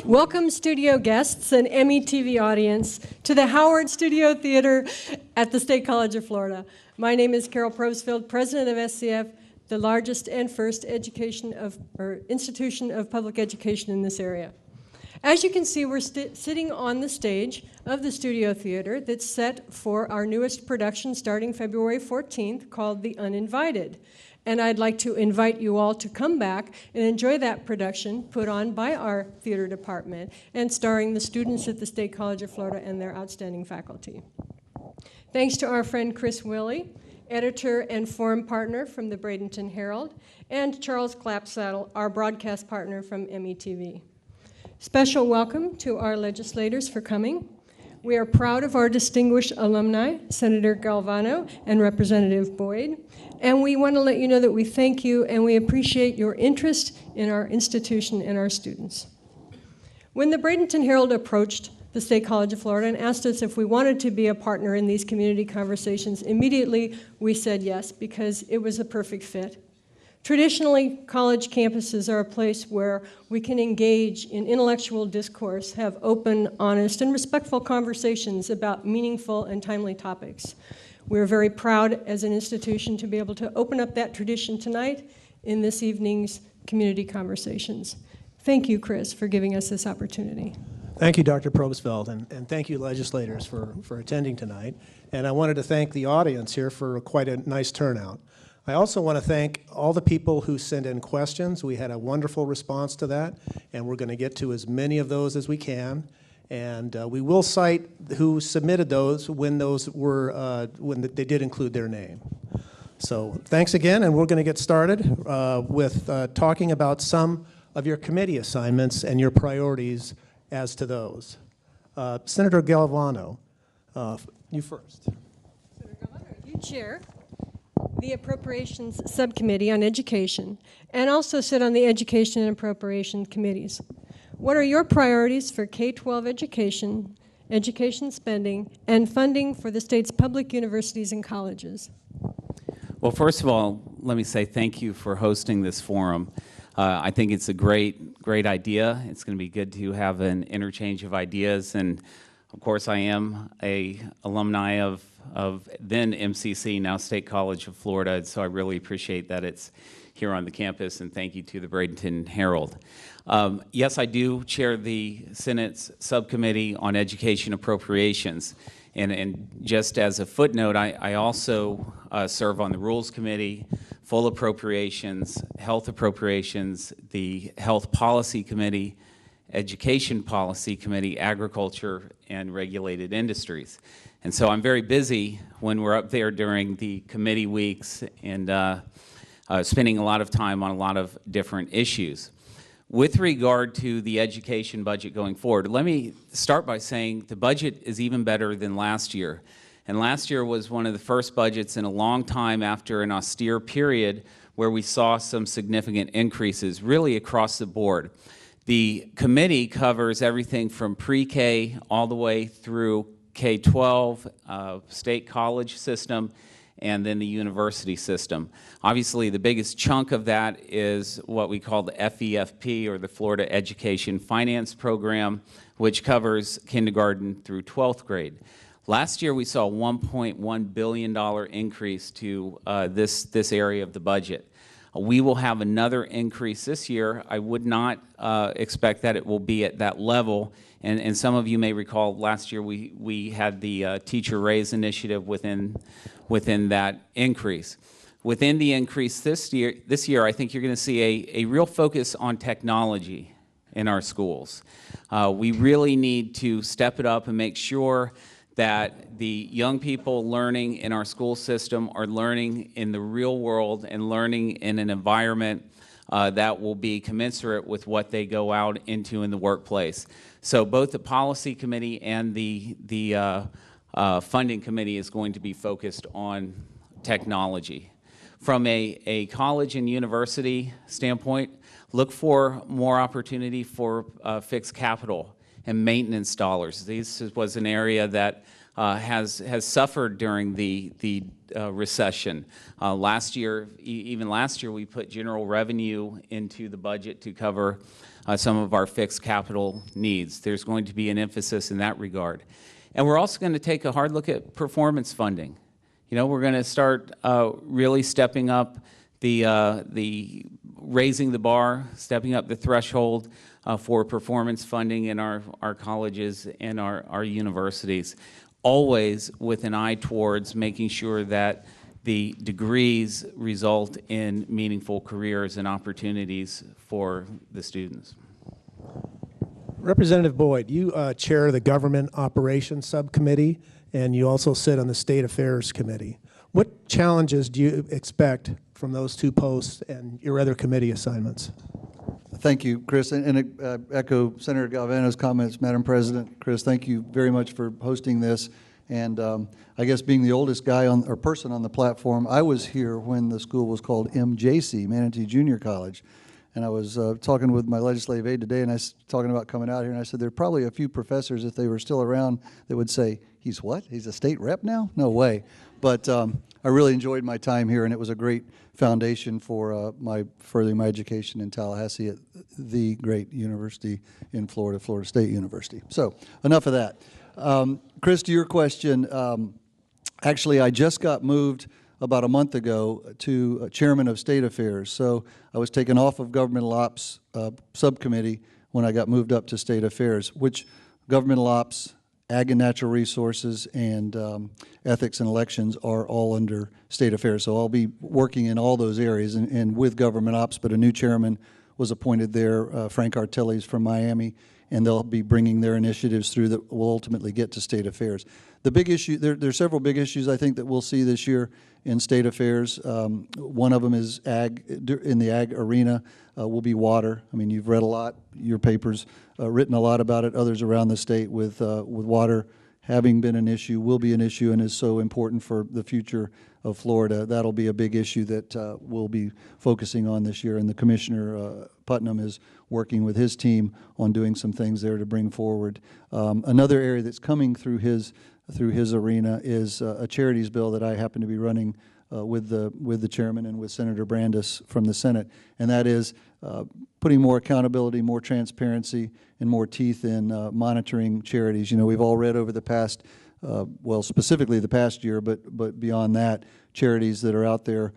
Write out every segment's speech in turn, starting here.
Welcome, studio guests and METV audience, to the Howard Studio Theater at the State College of Florida. My name is Carol Probstfeld, president of SCF, the largest and first institution of public education in this area. As you can see, we're sitting on the stage of the Studio Theater that's set for our newest production starting February 14th called The Uninvited. And I'd like to invite you all to come back and enjoy that production put on by our theater department and starring the students at the State College of Florida and their outstanding faculty. Thanks to our friend Chris Willey, editor and forum partner from the Bradenton Herald, and Charles Clapsaddle, our broadcast partner from METV. Special welcome to our legislators for coming. We are proud of our distinguished alumni, Senator Galvano and Representative Boyd, and we want to let you know that we thank you and we appreciate your interest in our institution and our students. When the Bradenton Herald approached the State College of Florida and asked us if we wanted to be a partner in these community conversations, immediately we said yes, because it was a perfect fit. Traditionally, college campuses are a place where we can engage in intellectual discourse, have open, honest, and respectful conversations about meaningful and timely topics. We're very proud as an institution to be able to open up that tradition tonight in this evening's community conversations. Thank you, Chris, for giving us this opportunity. Thank you, Dr. Probstfeld, and thank you, legislators, for attending tonight. And I wanted to thank the audience here for quite a nice turnout. I also want to thank all the people who sent in questions. We had a wonderful response to that, and we're going to get to as many of those as we can. And we will cite who submitted those when they did include their name. So thanks again, and we're going to get started with talking about some of your committee assignments and your priorities as to those. Senator Galvano, you first. Senator Galvano, you chair the Appropriations Subcommittee on Education, and also sit on the Education and Appropriation Committees. What are your priorities for K-12 education, education spending, and funding for the state's public universities and colleges? Well, first of all, let me say thank you for hosting this forum. I think it's a great idea. It's going to be good to have an interchange of ideas, and of course I am an alumni of then MCC, now State College of Florida, so I really appreciate that it's here on the campus, and thank you to the Bradenton Herald. Yes, I do chair the Senate's Subcommittee on Education Appropriations, and just as a footnote, I also serve on the Rules Committee, Full Appropriations, Health Appropriations, the Health Policy Committee, Education Policy Committee, Agriculture, and Regulated Industries. And so I'm very busy when we're up there during the committee weeks and spending a lot of time on a lot of different issues. With regard to the education budget going forward, let me start by saying the budget is even better than last year. And last year was one of the first budgets in a long time after an austere period where we saw some significant increases really across the board. The committee covers everything from pre-K all the way through K-12, state college system, and then the university system. Obviously, the biggest chunk of that is what we call the FEFP, or the Florida Education Finance Program, which covers kindergarten through 12th grade. Last year, we saw a $1.1 billion increase to this area of the budget. We will have another increase this year. I would not expect that it will be at that level. And some of you may recall last year we had the teacher raise initiative within that increase. Within the increase this year, I think you're going to see a real focus on technology in our schools. We really need to step it up and make sure that the young people learning in our school system are learning in the real world and learning in an environment that will be commensurate with what they go out into in the workplace. So both the policy committee and the funding committee is going to be focused on technology. From a college and university standpoint, look for more opportunity for fixed capital and maintenance dollars. This was an area that has suffered during the recession. Last year, even last year, we put general revenue into the budget to cover some of our fixed capital needs. There's going to be an emphasis in that regard. And we're also going to take a hard look at performance funding. You know, we're going to start really stepping up the raising the bar, stepping up the threshold for performance funding in our colleges and our universities, always with an eye towards making sure that the degrees result in meaningful careers and opportunities for the students. Representative Boyd, you chair the Government Operations Subcommittee, and you also sit on the State Affairs Committee. What challenges do you expect from those two posts and your other committee assignments? Thank you, Chris, and echo Senator Galvano's comments, Madam President. Chris, thank you very much for hosting this. And I guess being the oldest guy or person on the platform, I was here when the school was called MJC, Manatee Junior College. And I was talking with my legislative aide today, and I was talking about coming out here, and I said there are probably a few professors, if they were still around, that would say, he's what? He's a state rep now? No way. But I really enjoyed my time here, and it was a great foundation for furthering my education in Tallahassee at the great university in Florida, Florida State University. So enough of that. Chris, to your question, actually I just got moved about a month ago to chairman of State Affairs. So I was taken off of Governmental Ops subcommittee when I got moved up to State Affairs, which Governmental Ops, Ag and Natural Resources, and Ethics and Elections are all under State Affairs. So I'll be working in all those areas and with Government Ops, but a new chairman was appointed there, Frank Artelli's from Miami, and they'll be bringing their initiatives through that will ultimately get to State Affairs. The big issue, there are several big issues I think that we'll see this year in State Affairs. One of them is ag, in the ag arena will be water. I mean, you've read a lot, your paper's written a lot about it, others around the state with water having been an issue, will be an issue, and is so important for the future of Florida. That'll be a big issue that we'll be focusing on this year, and the Commissioner Putnam is working with his team on doing some things there to bring forward. Another area that's coming through his arena is a charities bill that I happen to be running with the chairman and with Senator Brandis from the Senate, and that is putting more accountability, more transparency, and more teeth in monitoring charities. You know, we've all read over the past, well, specifically the past year, but beyond that, charities that are out there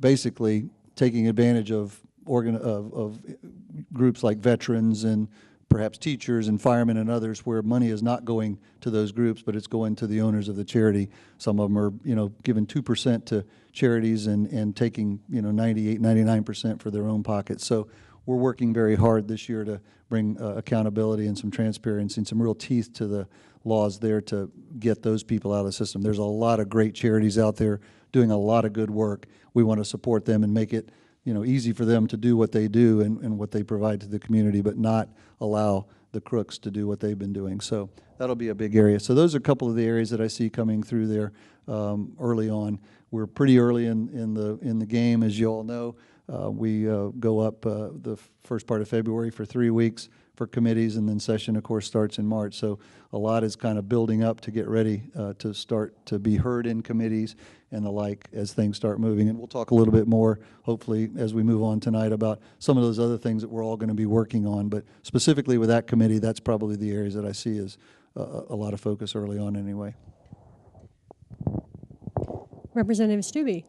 basically taking advantage of groups like veterans and perhaps teachers and firemen and others, where money is not going to those groups, but it's going to the owners of the charity. Some of them are, you know, giving 2% to charities and taking, you know, 98, 99% for their own pockets. So we're working very hard this year to bring accountability and some transparency and some real teeth to the laws there to get those people out of the system. There's a lot of great charities out there doing a lot of good work. We want to support them and make it, you know, easy for them to do what they do and what they provide to the community, but not allow the crooks to do what they've been doing. So that'll be a big area. So those are a couple of the areas that I see coming through there early on. We're pretty early in the game, as you all know. We go up the first part of February for 3 weeks for committees, and then session, of course, starts in March. So a lot is kind of building up to get ready to start to be heard in committees and the like as things start moving. And we'll talk a little bit more, hopefully, as we move on tonight about some of those other things that we're all going to be working on. But specifically with that committee, that's probably the areas that I see as a lot of focus early on anyway. Representative Stubbe,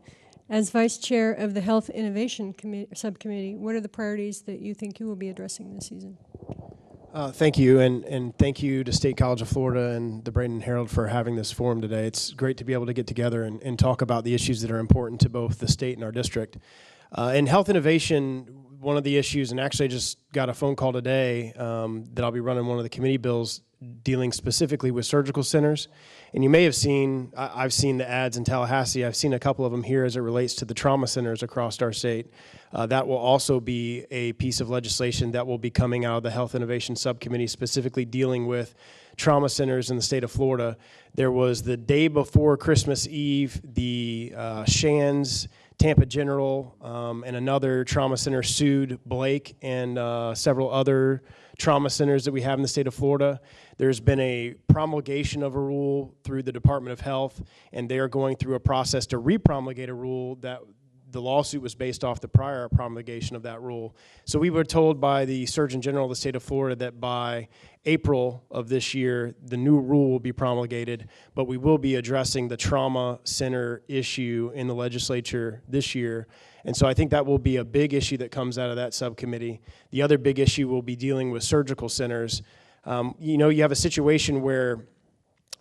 as Vice Chair of the Health Innovation Subcommittee, what are the priorities that you think you will be addressing this season? Thank you, and thank you to State College of Florida and the Braden Herald for having this forum today. It's great to be able to get together and talk about the issues that are important to both the state and our district. In health innovation, one of the issues, and actually I just got a phone call today that I'll be running one of the committee bills dealing specifically with surgical centers. And you may have seen, I've seen the ads in Tallahassee, I've seen a couple of them here as it relates to the trauma centers across our state. That will also be a piece of legislation that will be coming out of the Health Innovation Subcommittee, specifically dealing with trauma centers in the state of Florida. There was the day before Christmas Eve, the Shands, Tampa General, and another trauma center sued Blake and several other trauma centers that we have in the state of Florida. There's been a promulgation of a rule through the Department of Health, and they are going through a process to repromulgate a rule the lawsuit was based off the prior promulgation of that rule. So we were told by the Surgeon General of the state of Florida that by April of this year, the new rule will be promulgated, but we will be addressing the trauma center issue in the legislature this year. And so I think that will be a big issue that comes out of that subcommittee. The other big issue will be dealing with surgical centers. You know, you have a situation where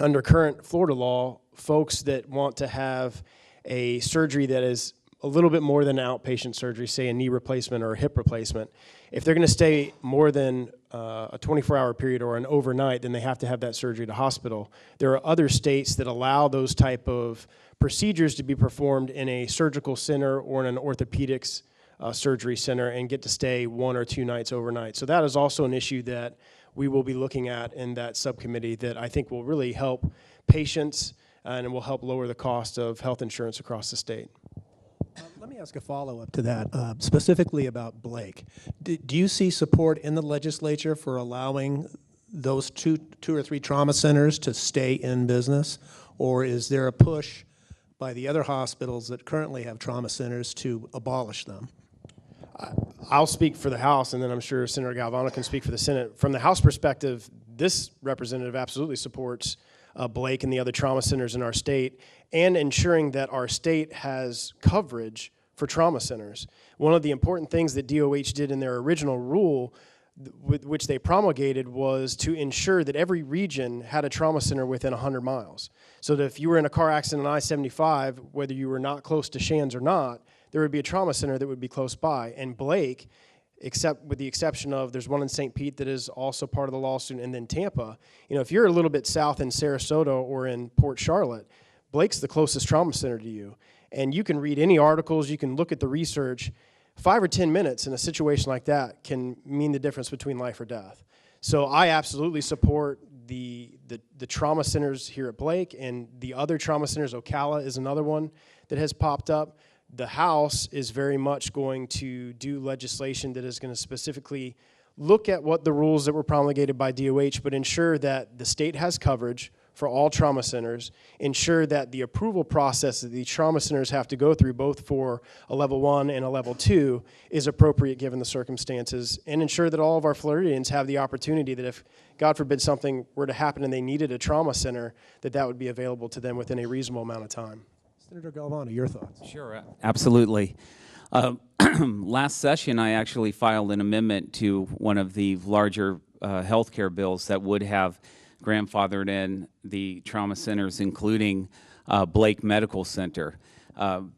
under current Florida law, folks that want to have a surgery that is a little bit more than an outpatient surgery, say a knee replacement or a hip replacement, if they're going to stay more than a 24-hour period or an overnight, then they have to have that surgery at a hospital. There are other states that allow those type of procedures to be performed in a surgical center or in an orthopedics surgery center and get to stay 1 or 2 nights overnight. So that is also an issue that we will be looking at in that subcommittee that I think will really help patients and it will help lower the cost of health insurance across the state. Let me ask a follow-up to that, specifically about Blake. Do you see support in the legislature for allowing those two or three trauma centers to stay in business? Or is there a push by the other hospitals that currently have trauma centers to abolish them? I'll speak for the House, and then I'm sure Senator Galvano can speak for the Senate. From the House perspective, this representative absolutely supports Blake and the other trauma centers in our state, and ensuring that our state has coverage for trauma centers. One of the important things that DOH did in their original rule, with which they promulgated, was to ensure that every region had a trauma center within 100 miles. So that if you were in a car accident on I-75, whether you were not close to Shands or not, there would be a trauma center that would be close by. And Blake, except with the exception of there's one in St. Pete that is also part of the lawsuit, and then Tampa. You know, if you're a little bit south in Sarasota or in Port Charlotte, Blake's the closest trauma center to you. And you can read any articles, you can look at the research. 5 or 10 minutes in a situation like that can mean the difference between life or death. So I absolutely support the trauma centers here at Blake and the other trauma centers. Ocala is another one that has popped up. The House is very much going to do legislation that is going to specifically look at what the rules that were promulgated by DOH, but ensure that the state has coverage for all trauma centers, ensure that the approval process that the trauma centers have to go through, both for a level 1 and a level 2, is appropriate given the circumstances, and ensure that all of our Floridians have the opportunity that if, God forbid, something were to happen and they needed a trauma center, that that would be available to them within a reasonable amount of time. Senator Galvano, your thoughts? Sure, absolutely. Last session, I actually filed an amendment to one of the larger healthcare bills that would have grandfathered in the trauma centers, including Blake Medical Center.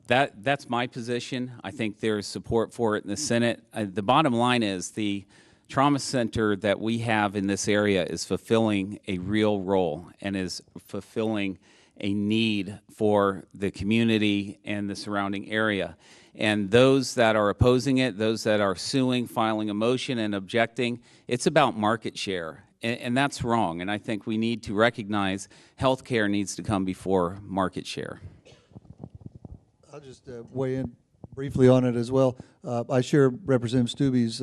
That's my position. I think there's support for it in the Senate. The bottom line is the trauma center that we have in this area is fulfilling a real role and is fulfilling a need for the community and the surrounding area. And those that are opposing it, those that are suing, filing a motion and objecting, it's about market share. And that's wrong. And I think we need to recognize healthcare needs to come before market share. I'll just weigh in briefly on it as well. I share Representative Stubbe's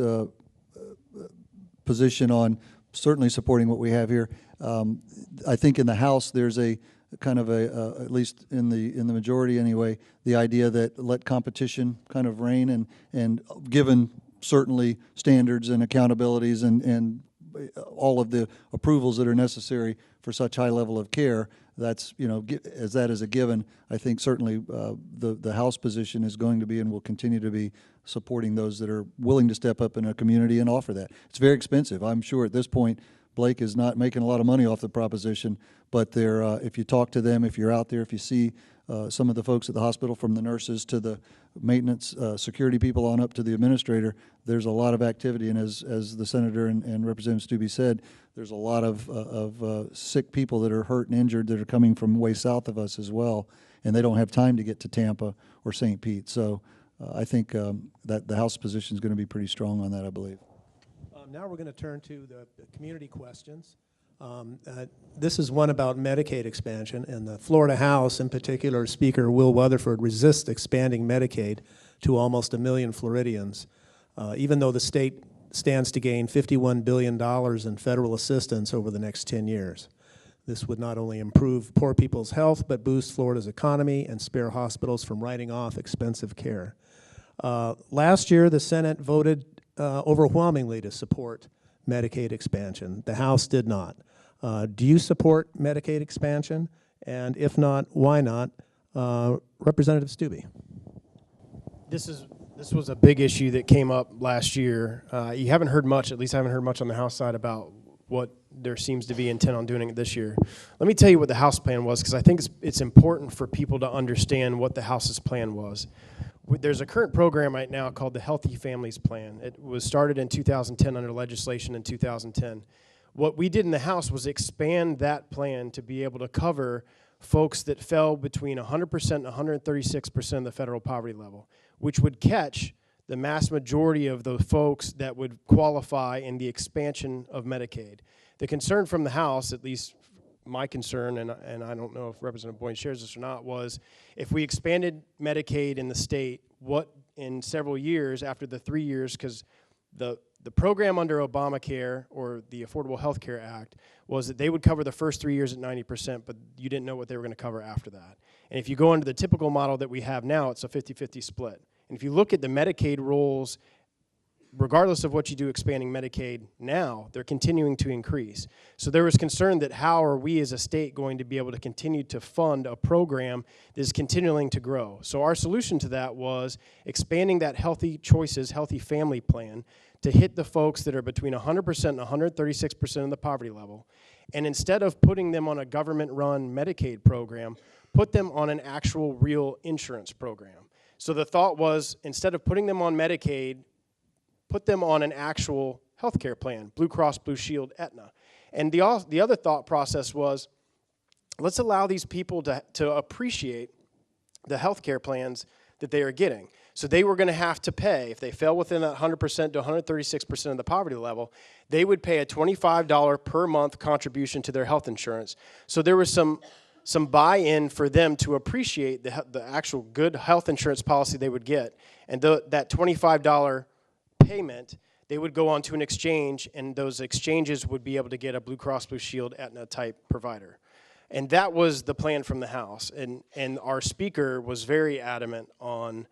position on certainly supporting what we have here. I think in the House there's a kind of at least in the majority anyway, the idea that let competition kind of reign, and given certainly standards and accountabilities and all of the approvals that are necessary for such high level of care, that's, you know, as that is a given, I think certainly the House position is going to be and will continue to be supporting those that are willing to step up in a community and offer that. It's very expensive. I'm sure at this point Blake is not making a lot of money off the proposition, but they're, if you talk to them, if you're out there, if you see some of the folks at the hospital, from the nurses to the maintenance security people on up to the administrator, there's a lot of activity. And as the Senator and Representative Stubbe said, there's a lot of sick people that are hurt and injured that are coming from way south of us as well, and they don't have time to get to Tampa or St. Pete. So I think that the House position is going to be pretty strong on that, I believe. Now we're going to turn to the community questions. This is one about Medicaid expansion, and the Florida House, in particular, Speaker Will Weatherford resists expanding Medicaid to almost 1 million Floridians, even though the state stands to gain $51 billion in federal assistance over the next 10 years. This would not only improve poor people's health, but boost Florida's economy and spare hospitals from writing off expensive care. Last year, the Senate voted overwhelmingly to support Medicaid expansion. The House did not. Do you support Medicaid expansion? And if not, why not? Representative Stubbe. This was a big issue that came up last year. You haven't heard much, at least I haven't heard much on the House side about what there seems to be intent on doing it this year. Let me tell you what the House plan was, because I think it's important for people to understand what the House's plan was. There's a current program right now called the Healthy Families Plan. It was started in 2010 under legislation in 2010. What we did in the House was expand that plan to be able to cover folks that fell between 100% and 136% of the federal poverty level, which would catch the mass majority of the folks that would qualify in the expansion of Medicaid. The concern from the House, at least my concern, and I don't know if Representative Boyne shares this or not, was if we expanded Medicaid in the state, what in several years, after the 3 years, because the program under Obamacare or the Affordable Health Care Act was that they would cover the first 3 years at 90%, but you didn't know what they were going to cover after that. And if you go into the typical model that we have now, it's a 50-50 split. And if you look at the Medicaid rolls, regardless of what you do expanding Medicaid now, they're continuing to increase. So there was concern that how are we as a state going to be able to continue to fund a program that is continuing to grow? So our solution to that was expanding that Healthy Choices, Healthy Family Plan to hit the folks that are between 100% and 136% of the poverty level. And instead of putting them on a government-run Medicaid program, put them on an actual real insurance program. So the thought was, instead of putting them on Medicaid, put them on an actual health care plan, Blue Cross Blue Shield, Aetna. And the other thought process was, let's allow these people to appreciate the health care plans that they are getting. So they were going to have to pay, if they fell within that 100% to 136% of the poverty level, they would pay a $25 per month contribution to their health insurance. So there was some buy-in for them to appreciate the actual good health insurance policy they would get. And that $25 payment, they would go on to an exchange, and those exchanges would be able to get a Blue Cross Blue Shield Aetna type provider. And that was the plan from the House. And our speaker was very adamant on,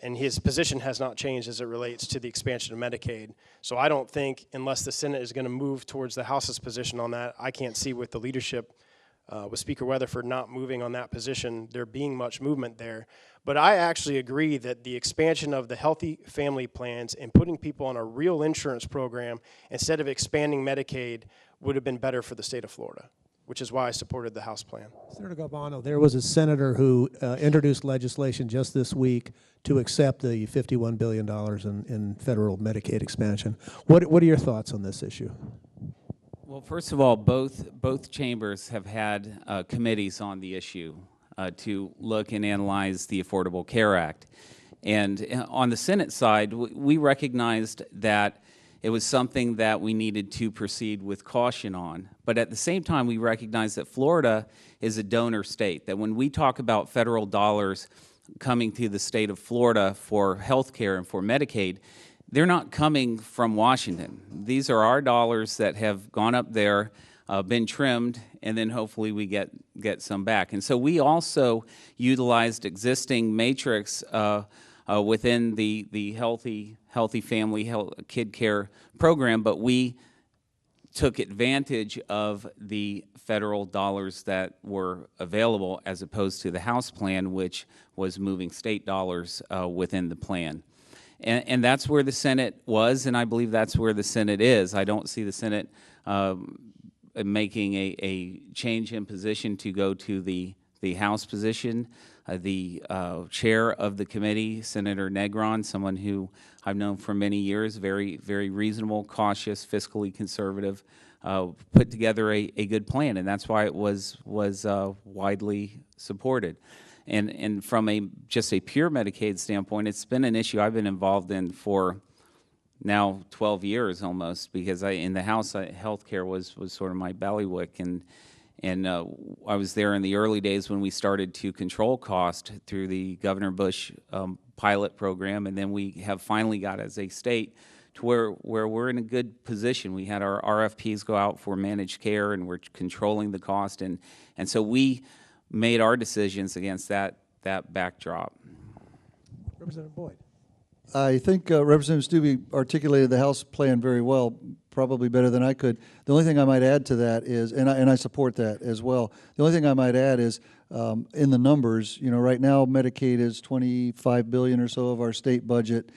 and his position has not changed as it relates to the expansion of Medicaid. So I don't think, unless the Senate is going to move towards the House's position on that, I can't see with the leadership, with Speaker Weatherford not moving on that position, there being much movement there. But I actually agree that the expansion of the healthy family plans and putting people on a real insurance program instead of expanding Medicaid would have been better for the state of Florida, which is why I supported the House plan. Senator Galvano, there was a senator who introduced legislation just this week to accept the $51 billion in federal Medicaid expansion. What are your thoughts on this issue? Well, first of all, both chambers have had committees on the issue to look and analyze the Affordable Care Act. And on the Senate side, we recognized that it was something that we needed to proceed with caution on. But at the same time, we recognize that Florida is a donor state, that when we talk about federal dollars coming to the state of Florida for health care and for Medicaid, they're not coming from Washington. These are our dollars that have gone up there, been trimmed, and then hopefully we get some back. And so we also utilized existing matrix within the Healthy Family Kid Care program, but we took advantage of the federal dollars that were available as opposed to the House plan, which was moving state dollars within the plan. And that's where the Senate was, and I believe that's where the Senate is. I don't see the Senate making a change in position to go to the House position. The chair of the committee, Senator Negron, someone who I've known for many years, very reasonable, cautious, fiscally conservative, put together a good plan, and that's why it was widely supported. And from just a pure Medicaid standpoint, it's been an issue I've been involved in for now 12 years almost, because in the House, healthcare was sort of my bailiwick, and I was there in the early days when we started to control cost through the Governor Bush pilot program, and then we have finally got, as a state, to where we're in a good position. We had our RFPs go out for managed care, and we're controlling the cost, and so we made our decisions against that backdrop. Representative Boyd. I think Representative Stubbe articulated the House plan very well, probably better than I could. The only thing I might add to that is, and I support that as well, the only thing I might add is in the numbers, you know, right now Medicaid is $25 billion or so of our state budget,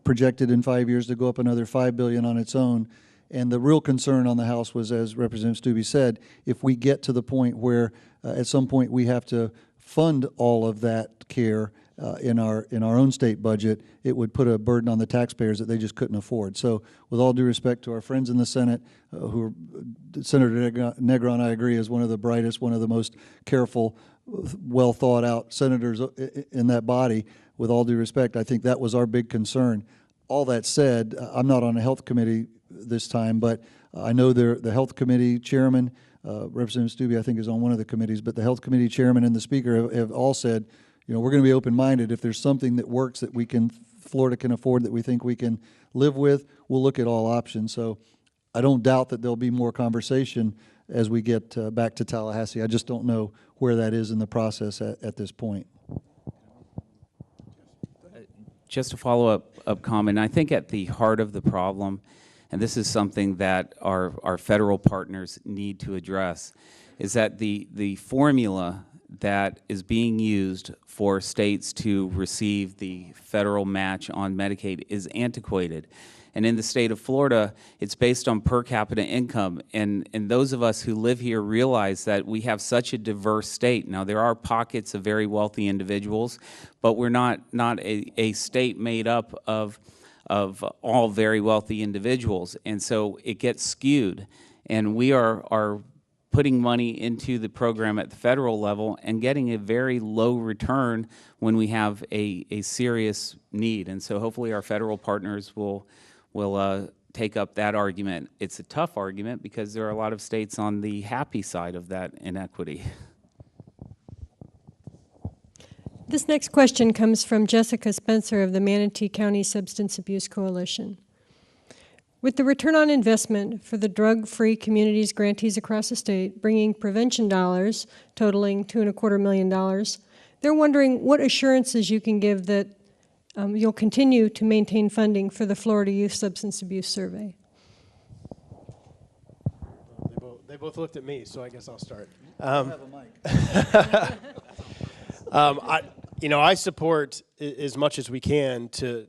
projected in 5 years to go up another $5 billion on its own. And the real concern on the House was, as Representative Stubbe said, if we get to the point where at some point we have to fund all of that care in our own state budget, it would put a burden on the taxpayers that they just couldn't afford. So with all due respect to our friends in the Senate, who are, Senator Negron, I agree, is one of the brightest, one of the most careful, well thought out senators in that body. With all due respect, I think that was our big concern. All that said, I'm not on the health committee this time, but I know the health committee chairman, Representative Stubbe, I think, is on one of the committees, but the health committee chairman and the speaker have all said, you know, we're going to be open-minded. If there's something that works that Florida can afford, that we think we can live with, we'll look at all options. So I don't doubt that there'll be more conversation as we get back to Tallahassee. I just don't know where that is in the process at this point. Just a follow-up comment. I think at the heart of the problem, and this is something that our federal partners need to address, is that the formula that is being used for states to receive the federal match on Medicaid is antiquated. And in the state of Florida, it's based on per capita income. And those of us who live here realize that we have such a diverse state. Now, there are pockets of very wealthy individuals, but we're not a state made up of all very wealthy individuals. And so it gets skewed. And we are putting money into the program at the federal level and getting a very low return when we have a serious need. And so hopefully our federal partners will take up that argument. It's a tough argument because there are a lot of states on the happy side of that inequity. This next question comes from Jessica Spencer of the Manatee County Substance Abuse Coalition. With the return on investment for the drug-free communities grantees across the state bringing prevention dollars totaling $2.25 million, they're wondering what assurances you can give that you'll continue to maintain funding for the Florida Youth Substance Abuse Survey. They both looked at me, so I guess I'll start. I support as much as we can to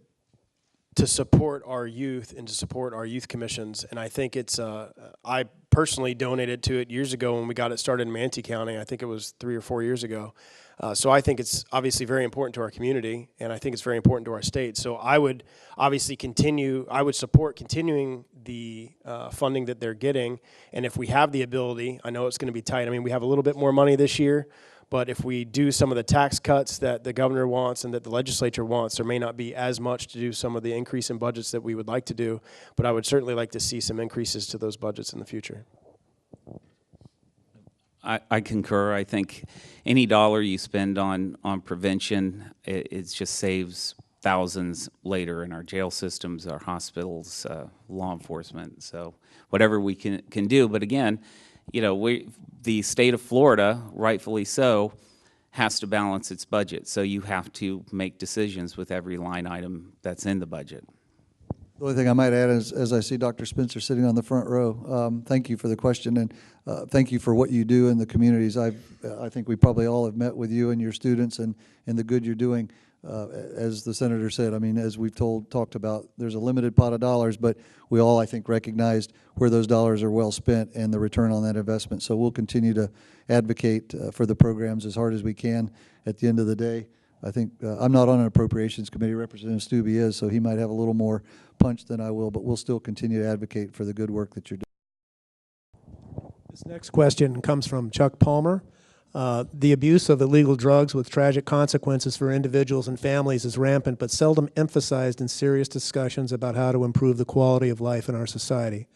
support our youth and to support our youth commissions. And I think it's, I personally donated to it years ago when we got it started in Manatee County. I think it was 3 or 4 years ago. So I think it's obviously very important to our community, and I think it's very important to our state. So I would obviously support continuing the funding that they're getting. And if we have the ability, I know it's going to be tight. I mean, we have a little bit more money this year, but if we do some of the tax cuts that the governor wants and that the legislature wants, there may not be as much to do some of the increase in budgets that we would like to do, but I would certainly like to see some increases to those budgets in the future. I concur. I think any dollar you spend on prevention, it just saves thousands later in our jail systems, our hospitals, law enforcement. So whatever we can do. But again, you know, the state of Florida, rightfully so, has to balance its budget. So you have to make decisions with every line item that's in the budget. The only thing I might add is, as I see Dr. Spencer sitting on the front row, thank you for the question, and thank you for what you do in the communities. I think we probably all have met with you and your students and the good you're doing. As the senator said, I mean, as we've talked about, there's a limited pot of dollars, but we all, I think, recognized where those dollars are well spent and the return on that investment. So we'll continue to advocate for the programs as hard as we can. At the end of the day, I think I'm not on an appropriations committee. Representative Stubbe is, so he might have a little more punch than I will, but we'll still continue to advocate for the good work that you're doing. This next question comes from Chuck Palmer. The abuse of illegal drugs with tragic consequences for individuals and families is rampant, but seldom emphasized in serious discussions about how to improve the quality of life in our society.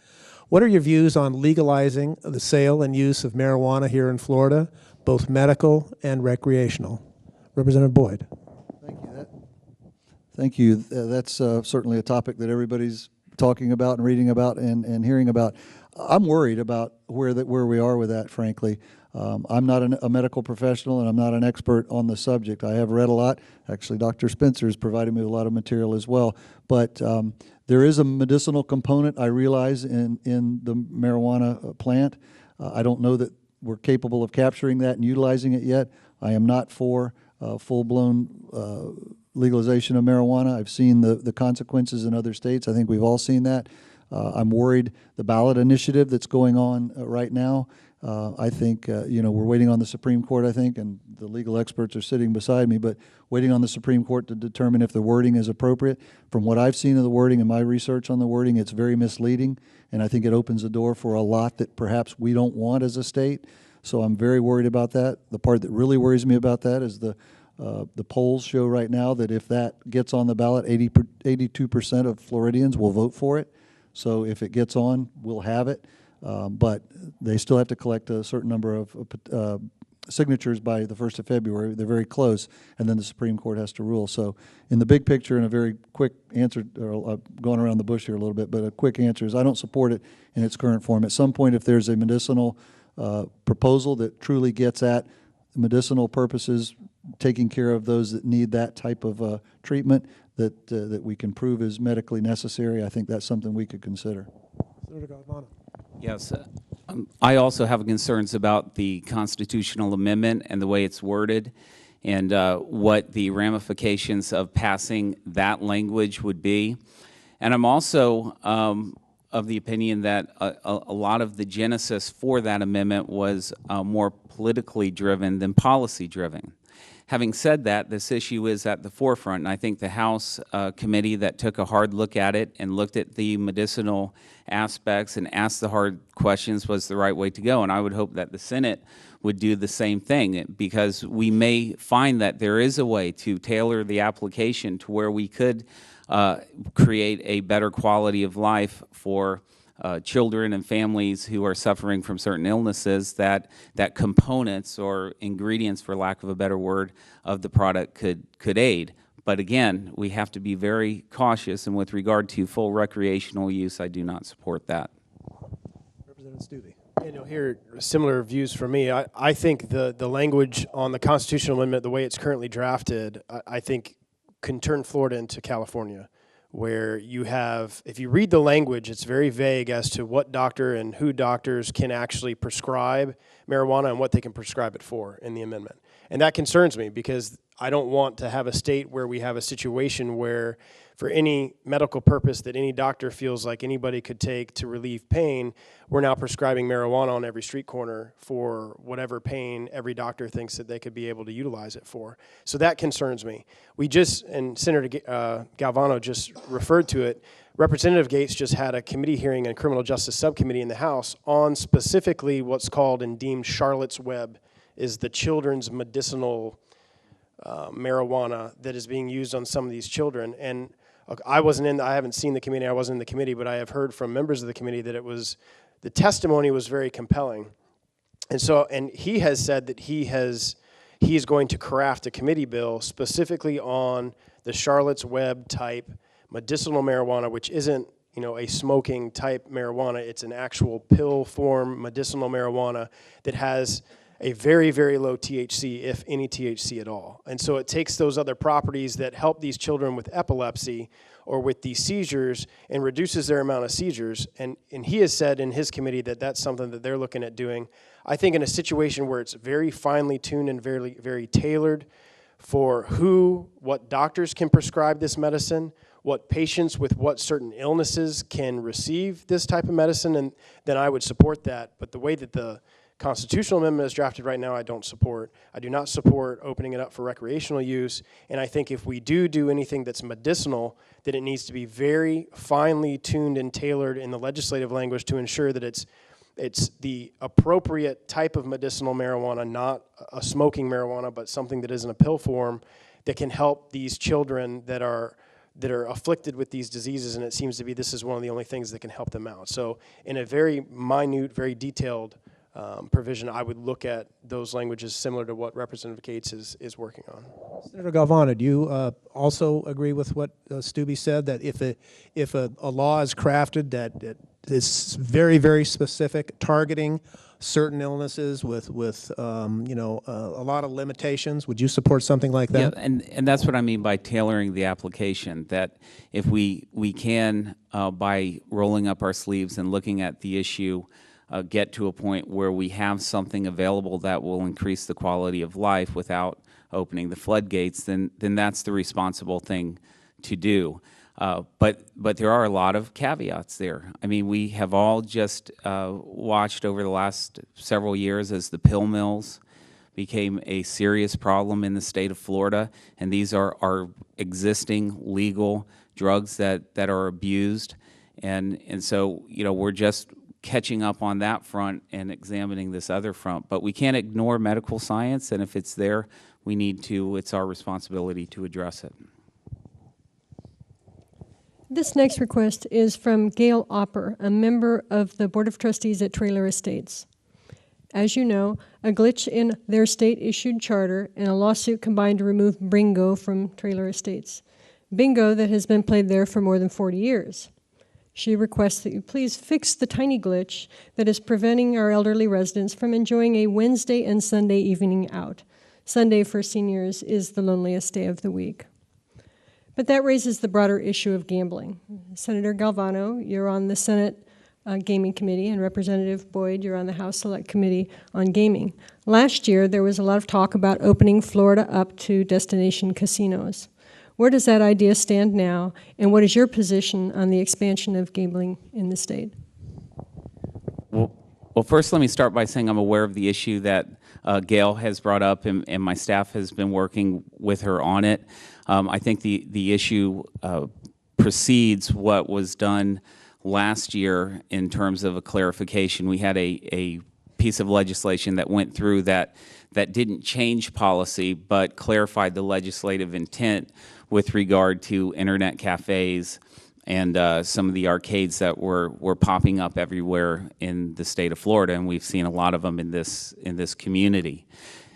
What are your views on legalizing the sale and use of marijuana here in Florida, both medical and recreational? Representative Boyd. Thank you. That's certainly a topic that everybody's talking about and reading about and hearing about. I'm worried about where we are with that, frankly. I'm not a medical professional, and I'm not an expert on the subject. I have read a lot. Actually, Dr. Spencer has provided me with a lot of material as well. But there is a medicinal component, I realize, in the marijuana plant. I don't know that we're capable of capturing that and utilizing it yet. I am not for full-blown legalization of marijuana. I've seen the consequences in other states. I think we've all seen that. I'm worried the ballot initiative that's going on right now. I think, we're waiting on the Supreme Court, I think, and the legal experts are sitting beside me, but waiting on the Supreme Court to determine if the wording is appropriate. From what I've seen of the wording and my research on the wording, it's very misleading, and I think it opens the door for a lot that perhaps we don't want as a state. So I'm very worried about that. The part that really worries me about that is the polls show right now that if that gets on the ballot, 82% of Floridians will vote for it. So if it gets on, we'll have it. But they still have to collect a certain number of signatures by the 1st of February. They're very close, and then the Supreme Court has to rule. So in the big picture, in a very quick answer, or going around the bush here a little bit, but a quick answer is I don't support it in its current form. At some point, if there's a medicinal proposal that truly gets at medicinal purposes, taking care of those that need that type of treatment that we can prove is medically necessary, I think that's something we could consider. Senator Galvano. Yes. I also have concerns about the constitutional amendment and the way it's worded and what the ramifications of passing that language would be. And I'm also of the opinion that a lot of the genesis for that amendment was more politically driven than policy driven. Having said that, this issue is at the forefront, and I think the House committee that took a hard look at it and looked at the medicinal aspects and asked the hard questions was the right way to go. And I would hope that the Senate would do the same thing, because we may find that there is a way to tailor the application to where we could create a better quality of life for children and families who are suffering from certain illnesses, that components or ingredients, for lack of a better word, of the product could aid. But again, we have to be very cautious, and with regard to full recreational use, I do not support that. Representative Stuvey. And you'll hear similar views from me. I think the language on the constitutional amendment, the way it's currently drafted, I think can turn Florida into California, where you have, if you read the language, it's very vague as to what doctor and who doctors can actually prescribe marijuana and what they can prescribe it for in the amendment. And that concerns me, because I don't want to have a state where we have a situation where for any medical purpose that any doctor feels like anybody could take to relieve pain, we're now prescribing marijuana on every street corner for whatever pain every doctor thinks that they could be able to utilize it for. So that concerns me. We just, and Senator Galvano just referred to it, Representative Gates just had a committee hearing in Criminal Justice Subcommittee in the House on specifically what's called and deemed Charlotte's Web, is the children's medicinal marijuana that is being used on some of these children. And I haven't seen the committee, I wasn't in the committee, but I have heard from members of the committee that the testimony was very compelling. And he has said that he is going to craft a committee bill specifically on the Charlotte's Web type medicinal marijuana, which isn't, a smoking type marijuana. It's an actual pill form medicinal marijuana that has a very, very low THC, if any THC at all. And so it takes those other properties that help these children with epilepsy or with these seizures and reduces their amount of seizures. And he has said in his committee that that's something that they're looking at doing. I think in a situation where it's very finely tuned and very, very tailored for what doctors can prescribe this medicine, what patients with what certain illnesses can receive this type of medicine, and then I would support that. But the way that the constitutional amendment is drafted right now, I don't support. I do not support opening it up for recreational use, and I think if we do anything that's medicinal, that it needs to be very finely tuned and tailored in the legislative language to ensure that it's the appropriate type of medicinal marijuana, not a smoking marijuana, but something that is in a pill form that can help these children that are afflicted with these diseases, and it seems to be this is one of the only things that can help them out. So in a very minute, very detailed provision, I would look at those languages similar to what Representative Gates is working on. Senator Galvano, do you also agree with what Stubbe said, that if a law is crafted that is very, very specific, targeting certain illnesses with you know, a lot of limitations, would you support something like that? Yeah, and that's what I mean by tailoring the application, that if we can, by rolling up our sleeves and looking at the issue, get to a point where we have something available that will increase the quality of life without opening the floodgates, then that's the responsible thing to do. But there are a lot of caveats there. I mean, we have all just watched over the last several years as the pill mills became a serious problem in the state of Florida, and these are existing legal drugs that are abused, and so, you know, we're just catching up on that front and examining this other front. But we can't ignore medical science, and if it's there, we need to, it's our responsibility to address it. This next request is from Gail Opper, a member of the Board of Trustees at Trailer Estates. As you know, a glitch in their state-issued charter and a lawsuit combined to remove bingo from Trailer Estates. Bingo that has been played there for more than 40 years. She requests that you please fix the tiny glitch that is preventing our elderly residents from enjoying a Wednesday and Sunday evening out. Sunday for seniors is the loneliest day of the week. But that raises the broader issue of gambling. Senator Galvano, you're on the Senate Gaming Committee, and Representative Boyd, you're on the House Select Committee on Gaming. Last year, there was a lot of talk about opening Florida up to destination casinos. Where does that idea stand now, and what is your position on the expansion of gambling in the state? Well, first let me start by saying I'm aware of the issue that Gail has brought up, and my staff has been working with her on it. I think the issue precedes what was done last year in terms of a clarification. We had a piece of legislation that went through that didn't change policy, but clarified the legislative intent with regard to internet cafes and some of the arcades that were popping up everywhere in the state of Florida, and we've seen a lot of them in this community.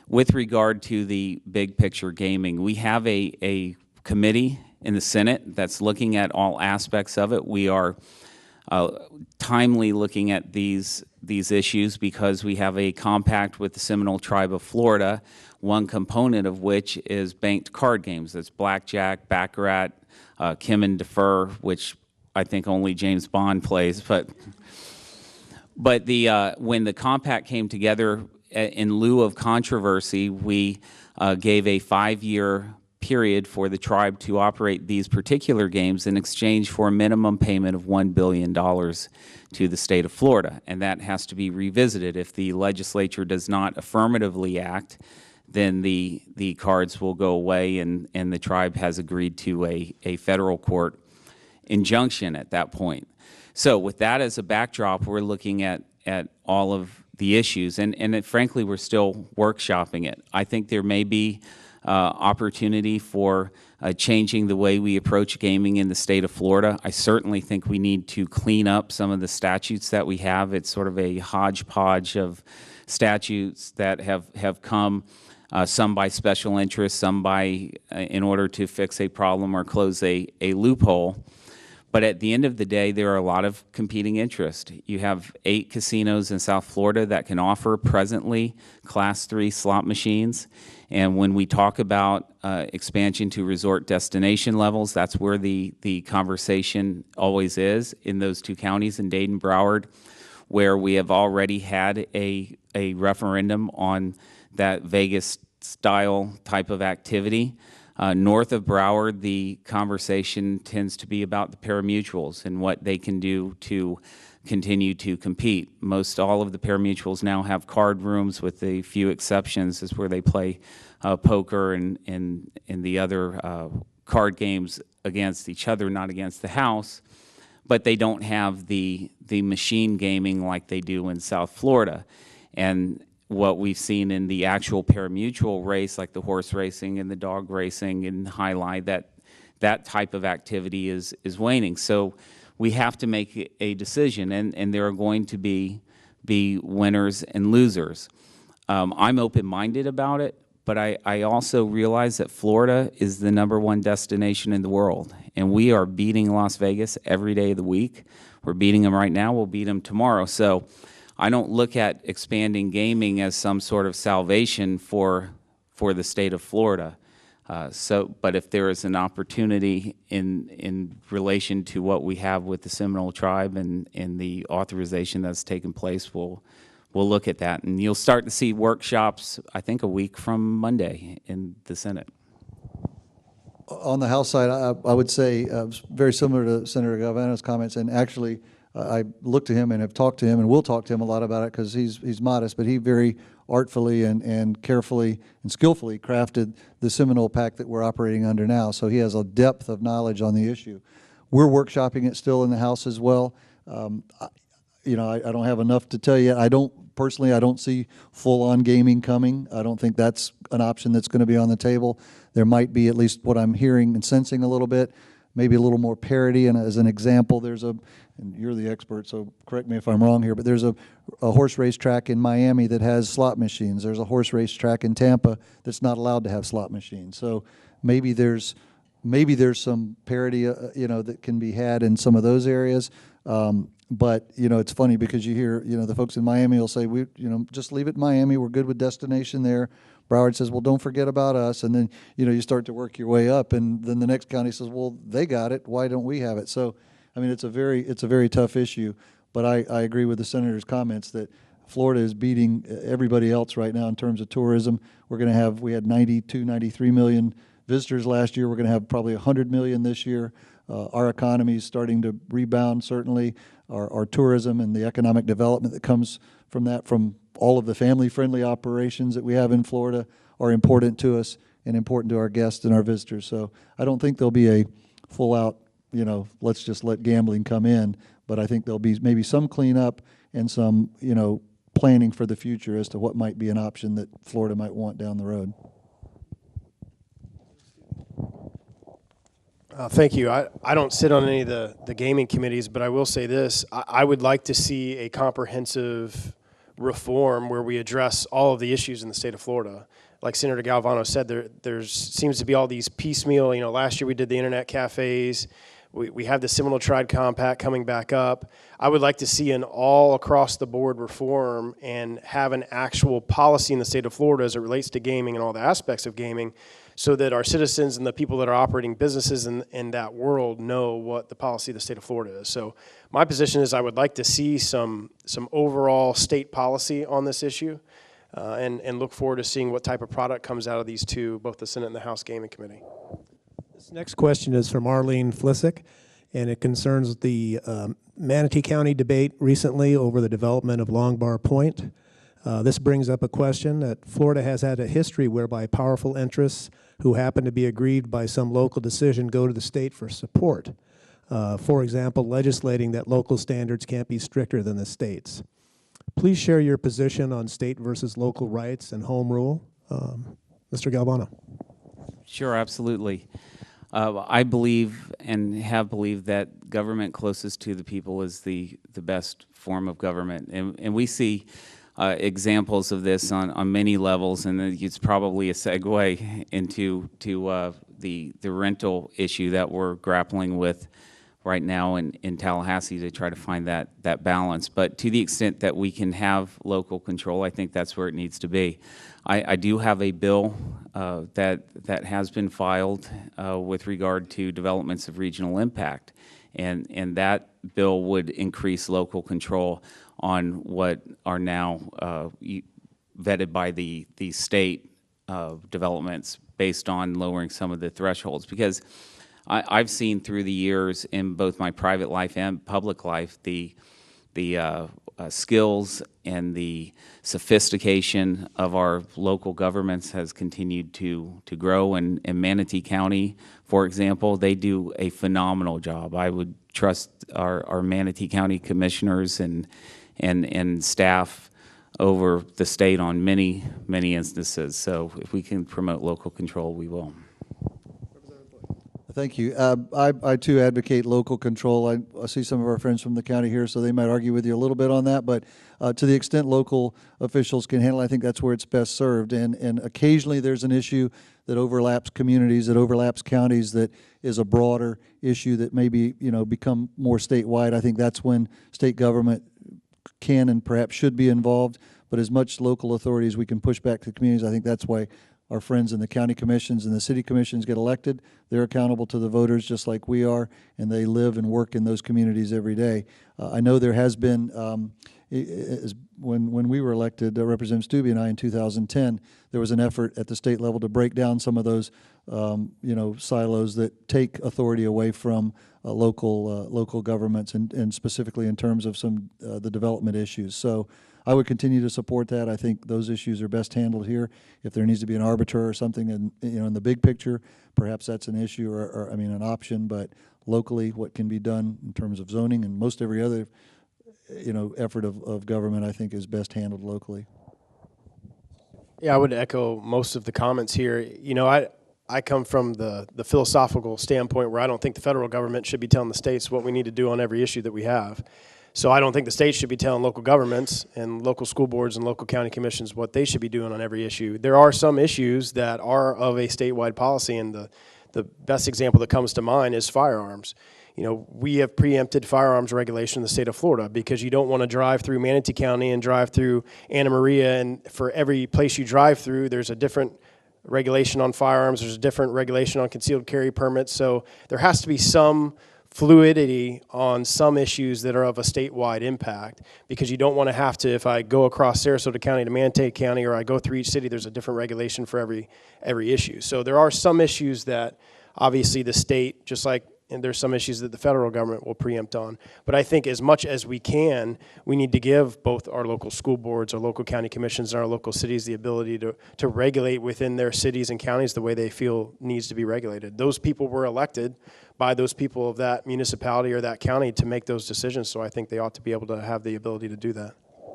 With regard to the big picture gaming, we have a committee in the Senate that's looking at all aspects of it. We are timely looking at these issues because we have a compact with the Seminole Tribe of Florida, one component of which is banked card games. That's blackjack, baccarat, Kim and Defer, which I think only James Bond plays. But when the compact came together, in lieu of controversy, we gave a 5-year period for the tribe to operate these particular games in exchange for a minimum payment of $1 billion to the state of Florida. And that has to be revisited. If the legislature does not affirmatively act, then the cards will go away, and the tribe has agreed to a federal court injunction at that point. So with that as a backdrop, we're looking at all of the issues, and frankly, we're still workshopping it. I think there may be opportunity for changing the way we approach gaming in the state of Florida. I certainly think we need to clean up some of the statutes that we have. It's sort of a hodgepodge of statutes that have come, some by special interest, some by in order to fix a problem or close a loophole. But at the end of the day, there are a lot of competing interests. You have 8 casinos in South Florida that can offer presently Class 3 slot machines. And when we talk about expansion to resort destination levels, that's where the conversation always is, in those 2 counties, in Dade and Broward, where we have already had a referendum on that Vegas-style type of activity. North of Broward, the conversation tends to be about the pari-mutuels and what they can do to continue to compete. Most all of the pari-mutuels now have card rooms, with a few exceptions, is where they play poker and the other card games against each other, not against the house. But they don't have the machine gaming like they do in South Florida. And what we've seen in the actual pari-mutuel race, like the horse racing and the dog racing and highlight, that type of activity is waning. So we have to make a decision, and there are going to be be winners and losers. I'm open-minded about it, but I also realize that Florida is the #1 destination in the world, and we are beating Las Vegas every day of the week. We're beating them right now, we'll beat them tomorrow. So I don't look at expanding gaming as some sort of salvation for the state of Florida. But if there is an opportunity in relation to what we have with the Seminole Tribe and the authorization that's taken place, we'll look at that. And you'll start to see workshops, I think, a week from Monday in the Senate. On the House side, I would say very similar to Senator Galvano's comments, and actually I looked to him and have talked to him and will talk to him a lot about it because he's modest, but he very artfully and carefully and skillfully crafted the Seminole Pact that we're operating under now. So he has a depth of knowledge on the issue. We're workshopping it still in the House as well. You know, I don't have enough to tell you. I don't see full-on gaming coming. I don't think that's an option that's going to be on the table. There might be, at least what I'm hearing and sensing a little bit, maybe a little more parity. And as an example, there's and you're the expert, so correct me if I'm wrong here, but there's a horse race track in Miami that has slot machines. There's a horse race track in Tampa that's not allowed to have slot machines. So maybe there's some parity, you know, that can be had in some of those areas. But, you know, it's funny because you hear, you know, the folks in Miami will say, just leave it in Miami. We're good with destination there. Broward says, well, don't forget about us. And then, you know, you start to work your way up. And then the next county says, well, they got it. Why don't we have it? So, I mean, it's a very tough issue. But I agree with the senator's comments that Florida is beating everybody else right now in terms of tourism. We had 92, 93 million visitors last year. We're going to have probably 100 million this year. Our economy is starting to rebound, certainly. Our tourism and the economic development that comes from that, from all of the family-friendly operations that we have in Florida, are important to us and important to our guests and our visitors. So I don't think there'll be a full-out, you know, let's just let gambling come in, but I think there'll be maybe some cleanup and some, you know, planning for the future as to what might be an option that Florida might want down the road. Thank you. I don't sit on any of the gaming committees, but I will say this. I would like to see a comprehensive reform where we address all of the issues in the state of Florida. Like Senator Galvano said, there seems to be all these piecemeal, you know, last year we did the internet cafes. We have the Seminole Tribe Compact coming back up. I would like to see an all across the board reform and have an actual policy in the state of Florida as it relates to gaming and all the aspects of gaming, so that our citizens and the people that are operating businesses in that world know what the policy of the state of Florida is. So my position is I would like to see some overall state policy on this issue, and look forward to seeing what type of product comes out of these two, both the Senate and the House Gaming Committee. This next question is from Arlene Flisick, and it concerns the Manatee County debate recently over the development of Long Bar Point. This brings up a question that Florida has had a history whereby powerful interests who happen to be aggrieved by some local decision go to the state for support. For example, legislating that local standards can't be stricter than the state's. Please share your position on state versus local rights and home rule. Mr. Galvano. Sure, absolutely. I believe and have believed that government closest to the people is the best form of government. And we see examples of this on many levels, and it's probably a segue into the rental issue that we're grappling with right now in Tallahassee to try to find that balance. But to the extent that we can have local control, I think that's where it needs to be. I do have a bill that has been filed with regard to developments of regional impact, and that bill would increase local control on what are now vetted by the state developments based on lowering some of the thresholds. Because I've seen through the years in both my private life and public life the skills and the sophistication of our local governments has continued to grow. And in Manatee County, for example, they do a phenomenal job. I would trust our Manatee County commissioners and staff over the state on many instances. So if we can promote local control, we will. Thank you. I too advocate local control. I see some of our friends from the county here, so they might argue with you a little bit on that, but to the extent local officials can handle, I think that's where it's best served. And occasionally there's an issue that overlaps communities, that overlaps counties, that is a broader issue that maybe, become more statewide. I think that's when state government can and perhaps should be involved, but as much local authority as we can push back to the communities, I think that's why our friends in the county commissions and the city commissions get elected. They're accountable to the voters just like we are, and they live and work in those communities every day. I know there has been, when we were elected, Representative Stubbe and I in 2010, there was an effort at the state level to break down some of those silos that take authority away from local governments, and specifically in terms of some the development issues. So I would continue to support that. I think those issues are best handled here. If there needs to be an arbiter or something in the big picture, perhaps that's an issue or an option, but locally what can be done in terms of zoning and most every other effort of government, I think, is best handled locally. Yeah, I would echo most of the comments here. I come from the philosophical standpoint where I don't think the federal government should be telling the states what we need to do on every issue that we have. So I don't think the states should be telling local governments and local school boards and local county commissions what they should be doing on every issue. There are some issues that are of a statewide policy, and the best example that comes to mind is firearms. We have preempted firearms regulation in the state of Florida because you don't want to drive through Manatee County and drive through Anna Maria, and for every place you drive through, there's a different regulation on firearms, there's a different regulation on concealed carry permits, so there has to be some fluidity on some issues that are of a statewide impact, because you don't want to have to, if I go across Sarasota County to Manatee County or I go through each city, there's a different regulation for every issue. So there are some issues that obviously the state, just like, and there's some issues that the federal government will preempt on. But I think as much as we can, we need to give both our local school boards, our local county commissions, and our local cities the ability to regulate within their cities and counties the way they feel needs to be regulated. Those people were elected by those people of that municipality or that county to make those decisions, so I think they ought to be able to have the ability to do that.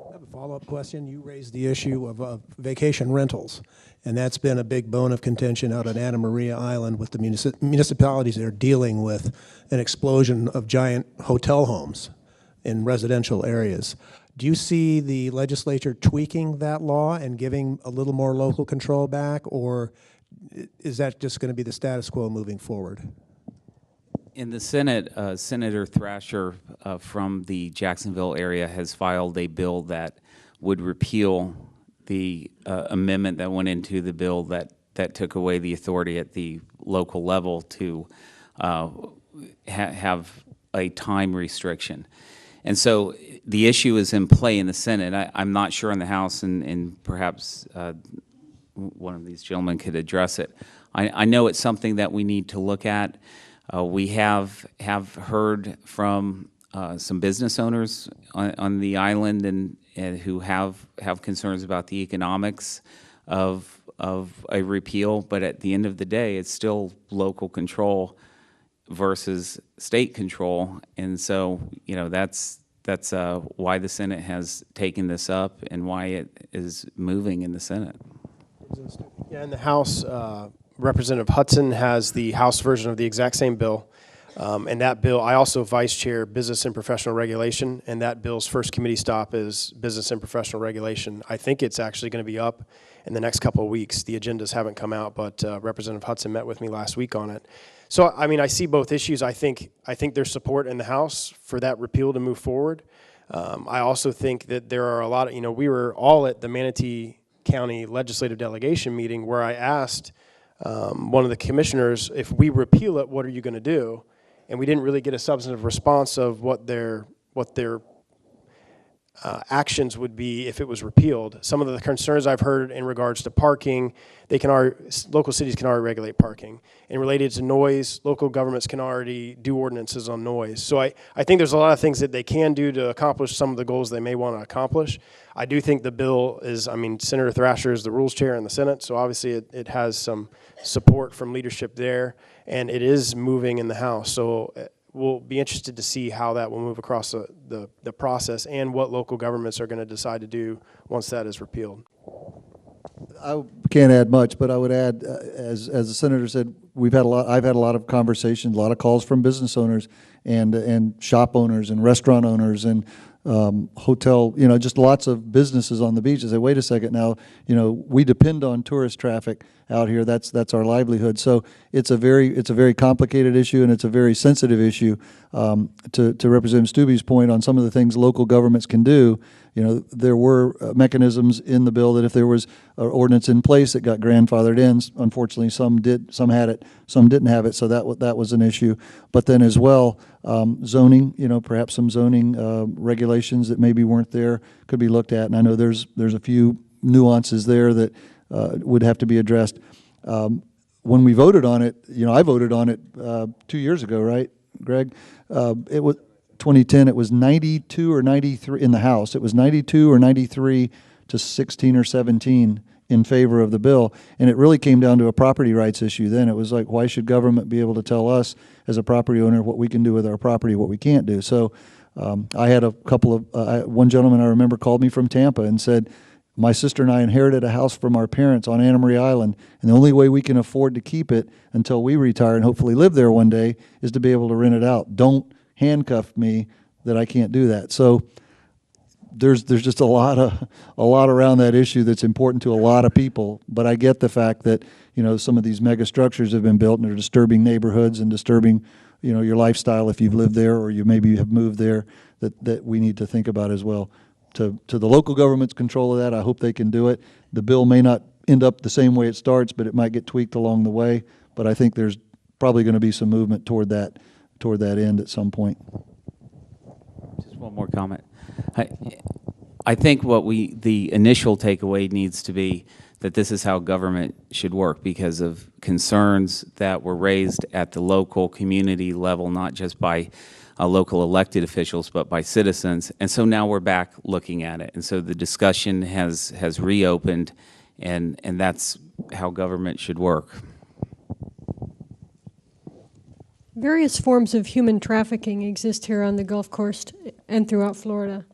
I have a follow-up question. You raised the issue of vacation rentals, and that's been a big bone of contention out at Anna Maria Island with the municipalities that are dealing with an explosion of giant hotel homes in residential areas. Do you see the legislature tweaking that law and giving a little more local control back, or is that just going to be the status quo moving forward? In the Senate, Senator Thrasher from the Jacksonville area has filed a bill that would repeal the amendment that went into the bill that took away the authority at the local level to have a time restriction. And so the issue is in play in the Senate. I'm not sure in the House, and perhaps one of these gentlemen could address it. I know it's something that we need to look at. We have heard from some business owners on the island and who have concerns about the economics of a repeal, but at the end of the day, it's still local control versus state control, and so that's why the Senate has taken this up and why it is moving in the Senate. Yeah, in the House, Representative Hudson has the House version of the exact same bill. And that bill, I also vice chair Business and Professional Regulation, and that bill's first committee stop is Business and Professional Regulation. I think it's actually going to be up in the next couple of weeks. The agendas haven't come out, but Representative Hudson met with me last week on it. So, I mean, I see both issues. I think there's support in the House for that repeal to move forward. I also think that there are a lot of, we were all at the Manatee County Legislative Delegation meeting where I asked one of the commissioners, if we repeal it, what are you going to do? And we didn't really get a substantive response of what their actions would be if it was repealed. Some of the concerns I've heard in regards to parking, local cities can already regulate parking. And related to noise, local governments can already do ordinances on noise. So I think there's a lot of things that they can do to accomplish some of the goals they may want to accomplish. I do think the bill is, Senator Thrasher is the rules chair in the Senate, so obviously it has some support from leadership there, and it is moving in the House. So we'll be interested to see how that will move across the process and what local governments are going to decide to do once that is repealed. I can't add much, but I would add, as the senator said, I've had a lot of conversations, a lot of calls from business owners and shop owners and restaurant owners and hotel, just lots of businesses on the beach. They say, wait a second now, we depend on tourist traffic out here. That's our livelihood. So it's a very complicated issue, and it's a very sensitive issue. To Representative Stubbe's point on some of the things local governments can do, there were mechanisms in the bill that if there was an ordinance in place that got grandfathered in, unfortunately some had it, some didn't have it, so that was an issue. But then as well, zoning, perhaps some zoning regulations that maybe weren't there could be looked at, and I know there's a few nuances there that would have to be addressed. When we voted on it, I voted on it 2 years ago, right, Greg? It was 2010. It was 92 or 93 in the House. It was 92 or 93 to 16 or 17 in favor of the bill, and it really came down to a property rights issue. Then it was like, why should government be able to tell us as a property owner what we can do with our property, what we can't do? So I had a couple of one gentleman I remember called me from Tampa and said, my sister and I inherited a house from our parents on Anna Marie Island, and the only way we can afford to keep it until we retire and hopefully live there one day is to be able to rent it out. Don't handcuff me that I can't do that. So there's just a lot around that issue that's important to a lot of people. But I get the fact that some of these mega structures have been built and are disturbing neighborhoods and disturbing your lifestyle if you've lived there or you maybe have moved there, that we need to think about as well. To the local government's control of that, I hope they can do it. The bill may not end up the same way it starts, but it might get tweaked along the way. But I think there's probably going to be some movement toward that end at some point. Just one more comment. I think the initial takeaway needs to be that this is how government should work because of concerns that were raised at the local community level, not just by local elected officials, but by citizens. And so now we're back looking at it. And so the discussion has reopened, and that's how government should work. Various forms of human trafficking exist here on the Gulf Coast and throughout Florida.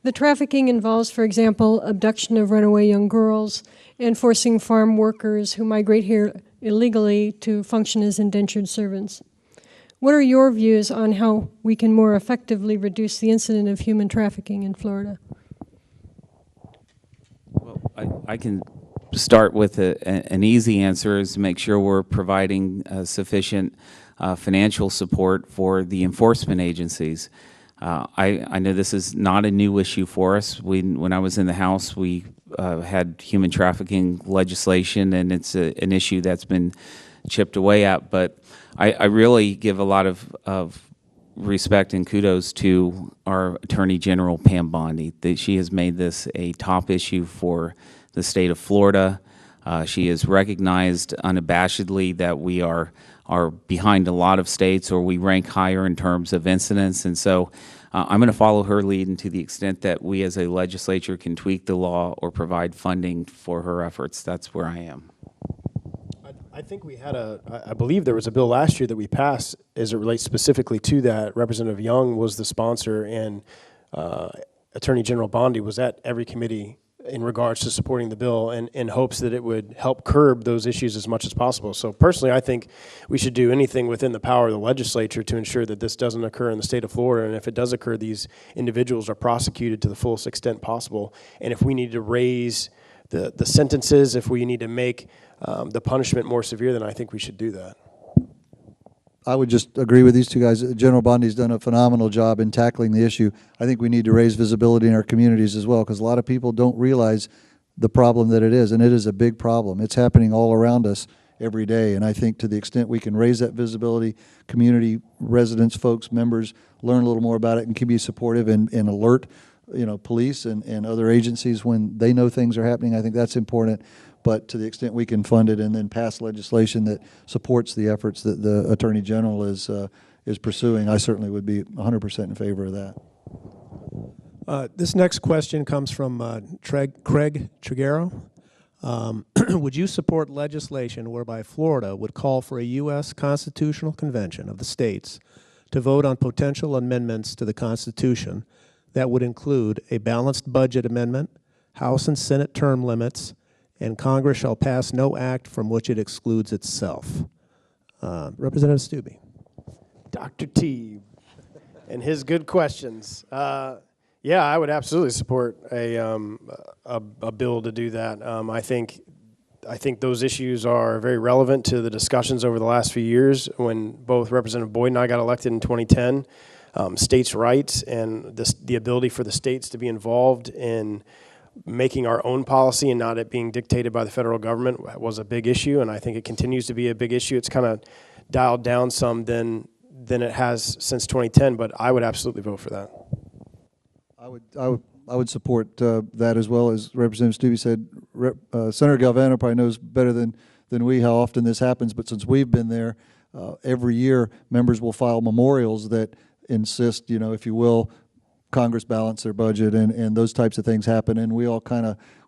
The trafficking involves, for example, abduction of runaway young girls and forcing farm workers who migrate here illegally to function as indentured servants. What are your views on how we can more effectively reduce the incident of human trafficking in Florida? Well, I can start with an easy answer is to make sure we're providing sufficient financial support for the enforcement agencies. I know this is not a new issue for us. When I was in the House, we had human trafficking legislation, and it's an issue that's been chipped away at. But I really give a lot of respect and kudos to our Attorney General, Pam Bondi. She has made this a top issue for the state of Florida. She has recognized unabashedly that we are behind a lot of states, or we rank higher in terms of incidents. And so I'm going to follow her lead, and to the extent that we as a legislature can tweak the law or provide funding for her efforts, that's where I am. I think we had I believe there was a bill last year that we passed as it relates specifically to that. Representative Young was the sponsor, and Attorney General Bondi was at every committee in regards to supporting the bill, and in hopes that it would help curb those issues as much as possible. So personally, I think we should do anything within the power of the legislature to ensure that this doesn't occur in the state of Florida, and if it does occur, these individuals are prosecuted to the fullest extent possible. And if we need to raise the sentences, if we need to make the punishment more severe, then I think we should do that. I would just agree with these two guys. General Bondi's done a phenomenal job in tackling the issue. I think we need to raise visibility in our communities as well, because a lot of people don't realize the problem that it is, and it is a big problem. It's happening all around us every day, and I think to the extent we can raise that visibility, community residents, folks, members learn a little more about it and can be supportive and alert police and other agencies when they know things are happening. I think that's important. But to the extent we can fund it and then pass legislation that supports the efforts that the Attorney General is pursuing, I certainly would be 100% in favor of that. This next question comes from Craig Triguero. Would you support legislation whereby Florida would call for a U.S. Constitutional Convention of the states to vote on potential amendments to the Constitution that would include a balanced budget amendment, House and Senate term limits, and Congress shall pass no act from which it excludes itself. Representative Stubbe. Dr. T and his good questions. Yeah, I would absolutely support a bill to do that. I think those issues are very relevant to the discussions over the last few years when both Representative Boyd and I got elected in 2010. States' rights and the ability for the states to be involved in making our own policy and not it being dictated by the federal government was a big issue, and I think it continues to be a big issue. It's kind of dialed down some than it has since 2010, but I would absolutely vote for that. I would support that as well. As Representative Stubbe said, Senator Galvano probably knows better than we how often this happens, but since we've been there, every year members will file memorials that insist, you know, if you will, Congress balance their budget, and those types of things happen, and we all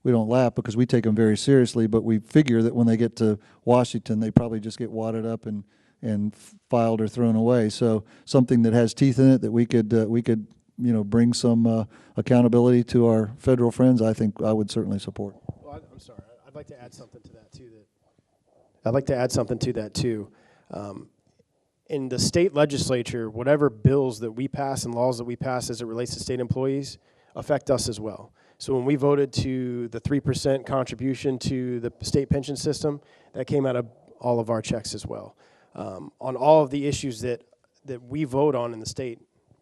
we don't laugh because we take them very seriously, but we figure that when they get to Washington, they probably just get wadded up and filed or thrown away. So something that has teeth in it that we could you know, bring some accountability to our federal friends, I think I would certainly support. Well, I'm sorry. I'd like to add something to that too. In the state legislature, whatever bills that we pass and laws that we pass as it relates to state employees affect us as well. So when we voted to the 3% contribution to the state pension system, that came out of all of our checks as well. On all of the issues that we vote on in the state,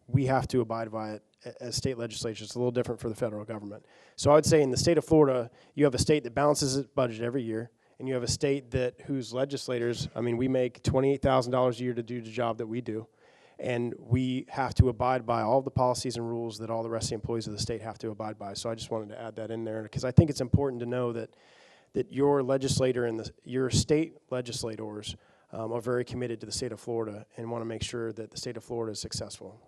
we have to abide by it as state legislature. It's a little different for the federal government. So I would say in the state of Florida, you have a state that balances its budget every year, and you have a state whose legislators, I mean, we make $28,000 a year to do the job that we do, and we have to abide by all the policies and rules that all the rest of the employees of the state have to abide by. So I just wanted to add that in there, because I think it's important to know that your legislator and your state legislators are very committed to the state of Florida and want to make sure that the state of Florida is successful.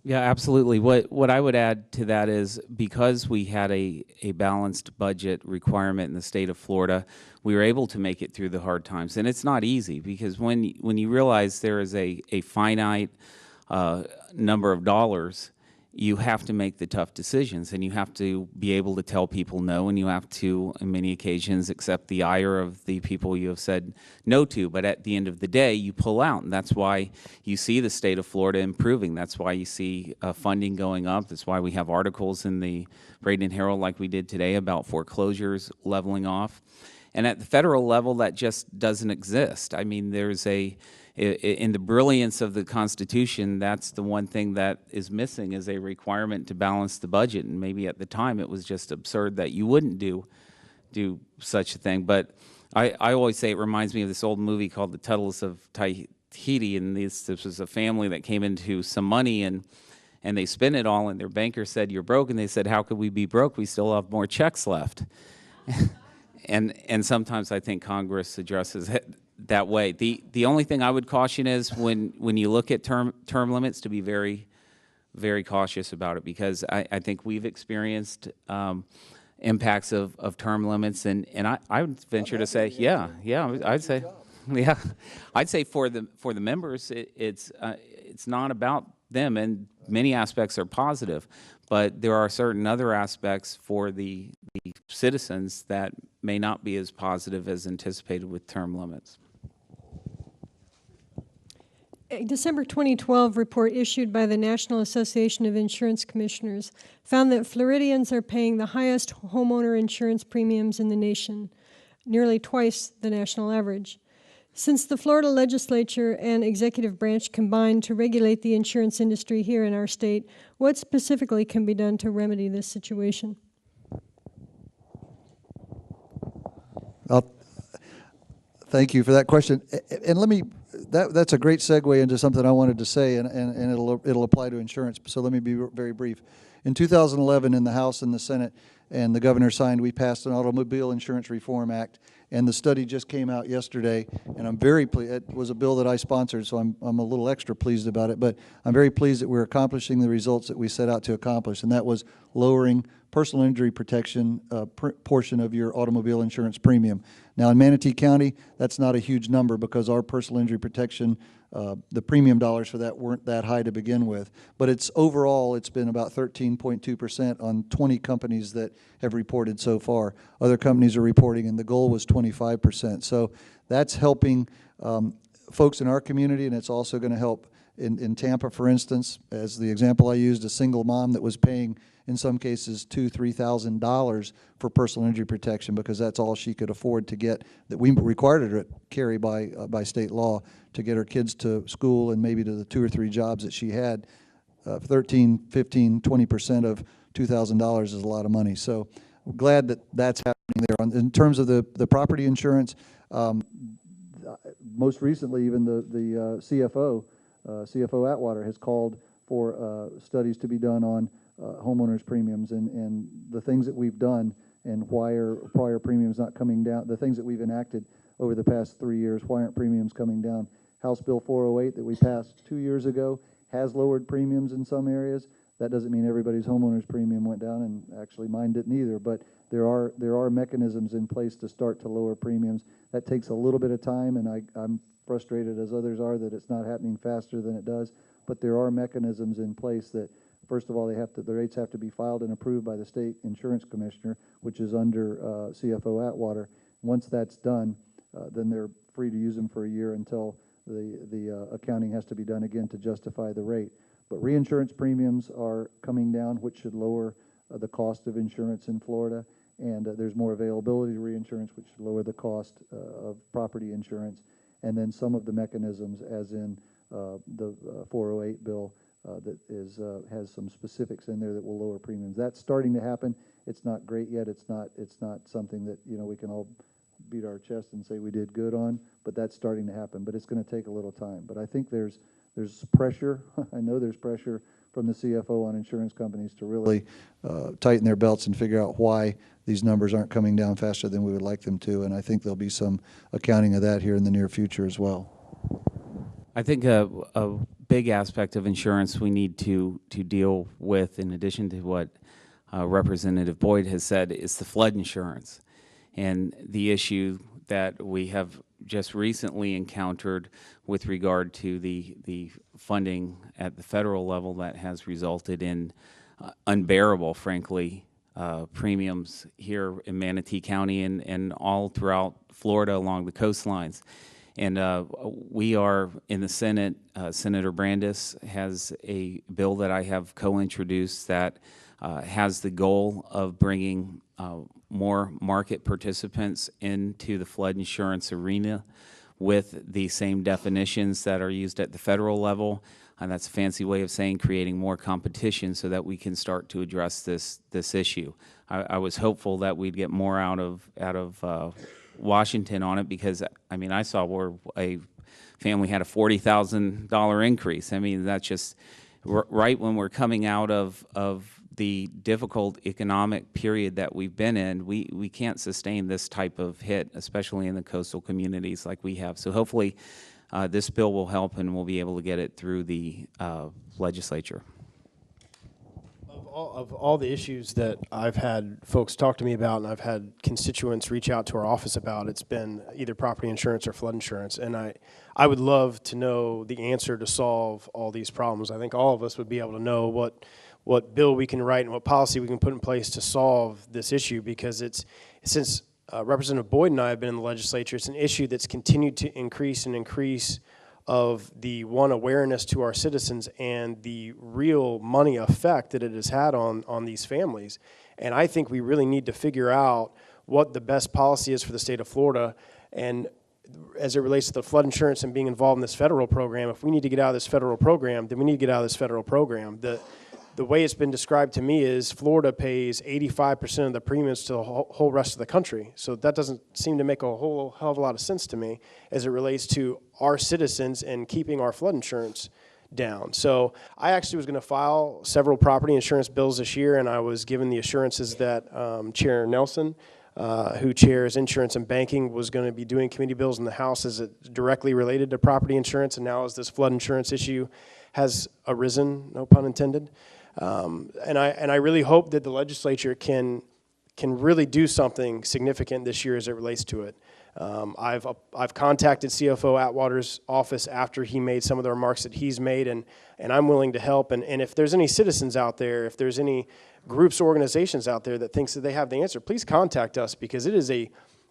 Yeah, absolutely. What I would add to that is because we had a balanced budget requirement in the state of Florida, we were able to make it through the hard times. And it's not easy because when you realize there is a finite number of dollars, you have to make the tough decisions, and you have to be able to tell people no, and you have to, on many occasions, accept the ire of the people you have said no to. But at the end of the day, you pull out, and that's why you see the state of Florida improving. That's why you see funding going up. That's why we have articles in the Braden Herald like we did today about foreclosures leveling off. And at the federal level, that just doesn't exist. I mean, there's in the brilliance of the Constitution, that's the one thing that is missing is a requirement to balance the budget. And maybe at the time it was just absurd that you wouldn't do such a thing. But I always say it reminds me of this old movie called The Tuttles of Tahiti. And this was a family that came into some money and they spent it all. And their banker said, "You're broke." And they said, "How could we be broke? We still have more checks left." And sometimes I think Congress addresses it that way. The only thing I would caution is when you look at term limits, to be very, very cautious about it, because I think we've experienced impacts of term limits, and I would venture to say, I'd say for the members, it's not about them, and many aspects are positive, but there are certain other aspects for the citizens that may not be as positive as anticipated with term limits. A December 2012 report issued by the National Association of Insurance Commissioners found that Floridians are paying the highest homeowner insurance premiums in the nation, nearly twice the national average. Since the Florida legislature and executive branch combined to regulate the insurance industry here in our state, what specifically can be done to remedy this situation? Thank you for that question. And let me, that's a great segue into something I wanted to say, and it'll apply to insurance. So let me be very brief. In 2011, in the House and the Senate, and the governor signed, we passed an Automobile Insurance Reform Act, and the study just came out yesterday, and I'm very pleased. It was a bill that I sponsored, so I'm a little extra pleased about it, but I'm very pleased that we're accomplishing the results that we set out to accomplish, and that was lowering personal injury protection portion of your automobile insurance premium. Now, in Manatee County, that's not a huge number because our personal injury protection the premium dollars for that weren't that high to begin with. But it's overall, it's been about 13.2% on 20 companies that have reported so far. Other companies are reporting, and the goal was 25%. So that's helping folks in our community, and it's also going to help in Tampa, for instance, as the example I used, a single mom that was paying, in some cases, $2,000, $3,000 for personal injury protection because that's all she could afford to get, that we required her to carry by state law to get her kids to school and maybe to the 2 or 3 jobs that she had. 13, 15, 20% of $2,000 is a lot of money. So we're glad that that's happening there. In terms of the property insurance, most recently, even the CFO Atwater has called for studies to be done on homeowners premiums and the things that we've done and why are prior premiums not coming down, the things that we've enacted over the past 3 years, why aren't premiums coming down? House Bill 408 that we passed 2 years ago has lowered premiums in some areas. That doesn't mean everybody's homeowners premium went down, and actually mine didn't either, but there are mechanisms in place to start to lower premiums. That takes a little bit of time, and I'm frustrated as others are that it's not happening faster than it does, but there are mechanisms in place that, first of all, the rates have to be filed and approved by the state insurance commissioner, which is under CFO Atwater. Once that's done, then they're free to use them for a year until the accounting has to be done again to justify the rate. But reinsurance premiums are coming down, which should lower the cost of insurance in Florida, and there's more availability to reinsurance, which should lower the cost of property insurance. And then some of the mechanisms, as in the 408 bill, that has some specifics in there that will lower premiums. That's starting to happen. It's not great yet. It's not something that we can all beat our chest and say we did good on, but that's starting to happen. But it's going to take a little time. But I think there's pressure. I know there's pressure from the CFO on insurance companies to really tighten their belts and figure out why these numbers aren't coming down faster than we would like them to. And I think there'll be some accounting of that here in the near future as well. I think a big aspect of insurance we need to deal with, in addition to what Representative Boyd has said, is the flood insurance. And the issue that we have just recently encountered with regard to the funding at the federal level that has resulted in unbearable, frankly, premiums here in Manatee County and all throughout Florida along the coastlines. And we are in the Senate. Senator Brandis has a bill that I have co-introduced that has the goal of bringing more market participants into the flood insurance arena with the same definitions that are used at the federal level. And that's a fancy way of saying creating more competition so that we can start to address this issue. I was hopeful that we'd get more out of Washington on it, because I mean, I saw where a family had a $40,000 increase. I mean, that's just right when we're coming out of the difficult economic period that we've been in. We can't sustain this type of hit, especially in the coastal communities like we have. So hopefully this bill will help, and we'll be able to get it through the legislature. Of all the issues that I've had folks talk to me about, and I've had constituents reach out to our office about, it's been either property insurance or flood insurance. And I would love to know the answer to solve all these problems. I think all of us would be able to know what bill we can write and what policy we can put in place to solve this issue, because since Representative Boyd and I have been in the legislature, it's an issue that's continued to increase and increase of the awareness to our citizens and the real money effect that it has had on these families. And I think we really need to figure out what the best policy is for the state of Florida. And as it relates to the flood insurance and being involved in this federal program, if we need to get out of this federal program, then we need to get out of this federal program. The way it's been described to me is Florida pays 85% of the premiums to the whole rest of the country. So that doesn't seem to make a whole hell of a lot of sense to me as it relates to our citizens and keeping our flood insurance down. So I actually was going to file several property insurance bills this year, and I was given the assurances that Chair Nelson, who chairs insurance and banking, was going to be doing committee bills in the House as it directly related to property insurance. And now as this flood insurance issue has arisen, no pun intended, and I really hope that the legislature can really do something significant this year as it relates to it. I've contacted CFO Atwater's office after he made some of the remarks that he's made, and I'm willing to help. And if there's any citizens out there, if there's any groups or organizations out there that thinks that they have the answer, please contact us, because it is a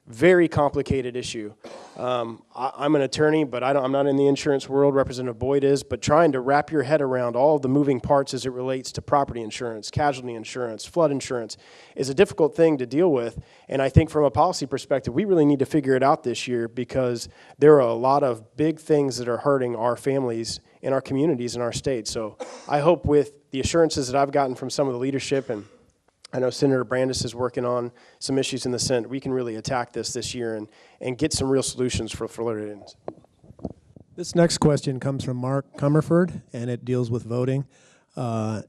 very complicated issue. I'm an attorney, but I'm not in the insurance world. Representative Boyd is, but trying to wrap your head around all of the moving parts as it relates to property insurance, casualty insurance, flood insurance is a difficult thing to deal with. And I think from a policy perspective, we really need to figure it out this year, because there are a lot of big things that are hurting our families in our communities in our state. So I hope with the assurances that I've gotten from some of the leadership, and I know Senator Brandis is working on some issues in the Senate, we can really attack this year and get some real solutions for Floridians. This next question comes from Mark Comerford, and it deals with voting. And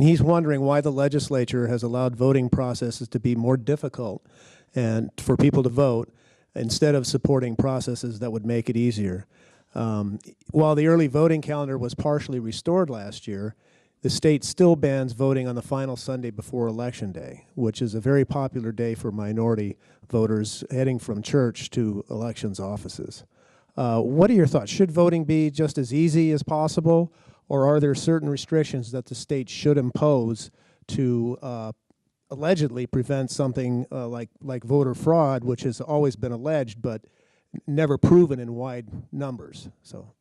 he's wondering why the legislature has allowed voting processes to be more difficult and for people to vote instead of supporting processes that would make it easier. While the early voting calendar was partially restored last year, the state still bans voting on the final Sunday before Election Day, which is a very popular day for minority voters heading from church to elections offices. What are your thoughts? Should voting be just as easy as possible, or are there certain restrictions that the state should impose to allegedly prevent something like voter fraud, which has always been alleged but never proven in wide numbers? So,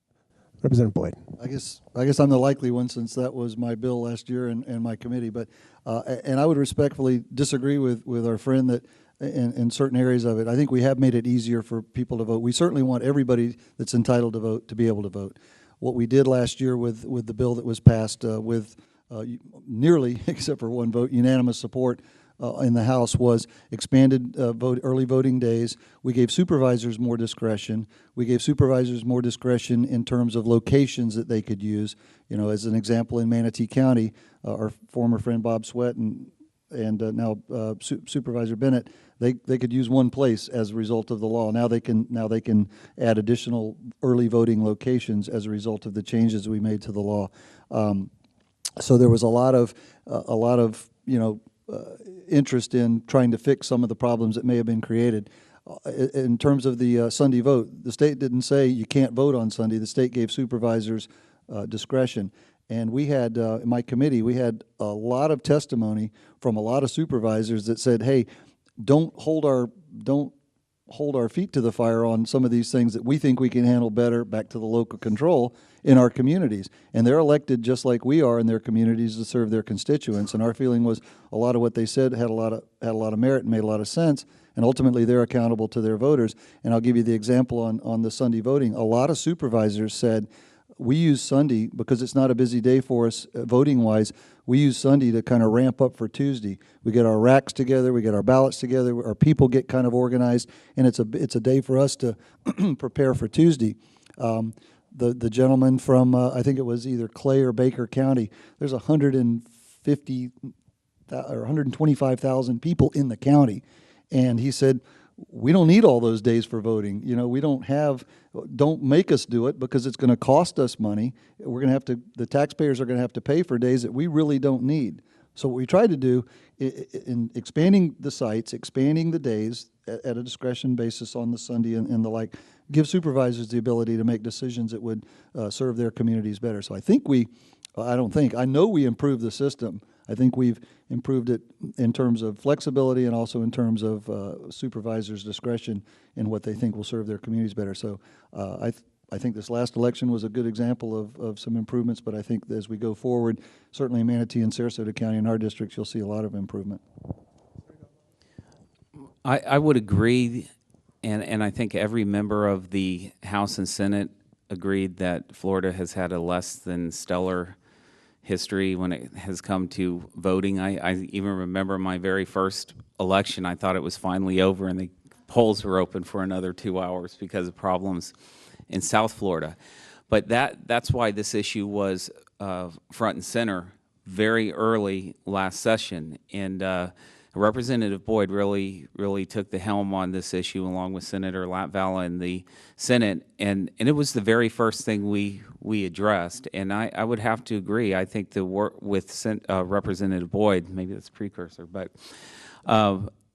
Representative Boyd. I guess I'm the likely one, since that was my bill last year and my committee. But and I would respectfully disagree with our friend that in certain areas of it, I think we have made it easier for people to vote. We certainly want everybody that's entitled to vote to be able to vote. What we did last year with the bill that was passed with nearly, except for one vote, unanimous support in the House was expanded early voting days. We gave supervisors more discretion. We gave supervisors more discretion in terms of locations that they could use. You know, as an example, in Manatee County, our former friend Bob Sweat and now Supervisor Bennett, they could use one place as a result of the law. Now they can add additional early voting locations as a result of the changes we made to the law. So there was a lot of interest in trying to fix some of the problems that may have been created. In terms of the Sunday vote, the state didn't say you can't vote on Sunday. The state gave supervisors discretion. And we had, in my committee, we had a lot of testimony from a lot of supervisors that said, hey, don't hold our feet to the fire on some of these things that we think we can handle better, back to the local control in our communities. And they're elected just like we are in their communities to serve their constituents. And our feeling was a lot of what they said had a lot of merit and made a lot of sense. And ultimately, they're accountable to their voters. And I'll give you the example on the Sunday voting. A lot of supervisors said, we use Sunday because it's not a busy day for us voting-wise. We use Sunday to kind of ramp up for Tuesday. We get our racks together, we get our ballots together, our people get kind of organized, and it's a day for us to prepare for Tuesday. The gentleman from, I think it was either Clay or Baker County, there's 150 or 125,000 people in the county, and he said, we don't need all those days for voting. You know, we don't make us do it because it's going to cost us money. The taxpayers are going to have to pay for days that we really don't need. So what we tried to do in expanding the sites, expanding the days at a discretion basis on the Sunday and the like, give supervisors the ability to make decisions that would serve their communities better. So I know we improved the system. I think we've improved it in terms of flexibility and also in terms of supervisors' discretion in what they think will serve their communities better. So I think this last election was a good example of some improvements, but I think as we go forward, certainly in Manatee and Sarasota County in our districts, you'll see a lot of improvement. I would agree, and I think every member of the House and Senate agreed that Florida has had a less than stellar history when it has come to voting. I even remember my very first election. I thought it was finally over and the polls were open for another 2 hours because of problems in South Florida. But that's why this issue was front and center very early last session. And Representative Boyd really took the helm on this issue along with Senator Latvala in the Senate, and it was the very first thing we addressed. And I would have to agree. I think the work with Representative Boyd, maybe that's a precursor, but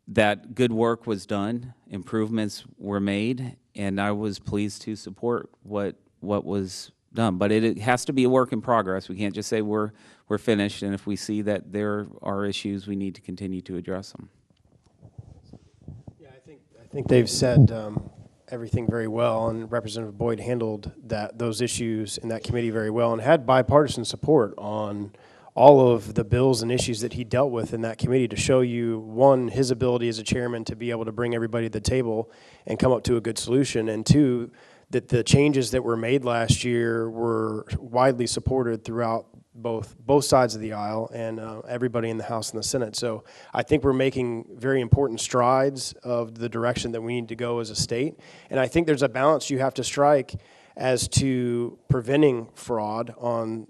that good work was done, improvements were made, and I was pleased to support what was done. But it has to be a work in progress. We can't just say we're finished, and if we see that there are issues, we need to continue to address them. Yeah, I think they've said everything very well, and Representative Boyd handled those issues in that committee very well, and had bipartisan support on all of the bills and issues that he dealt with in that committee to show you, one, his ability as a chairman to be able to bring everybody to the table and come up to a good solution, and two, that the changes that were made last year were widely supported throughout both sides of the aisle and everybody in the House and the Senate. So I think we're making very important strides of the direction that we need to go as a state. And I think there's a balance you have to strike as to preventing fraud on,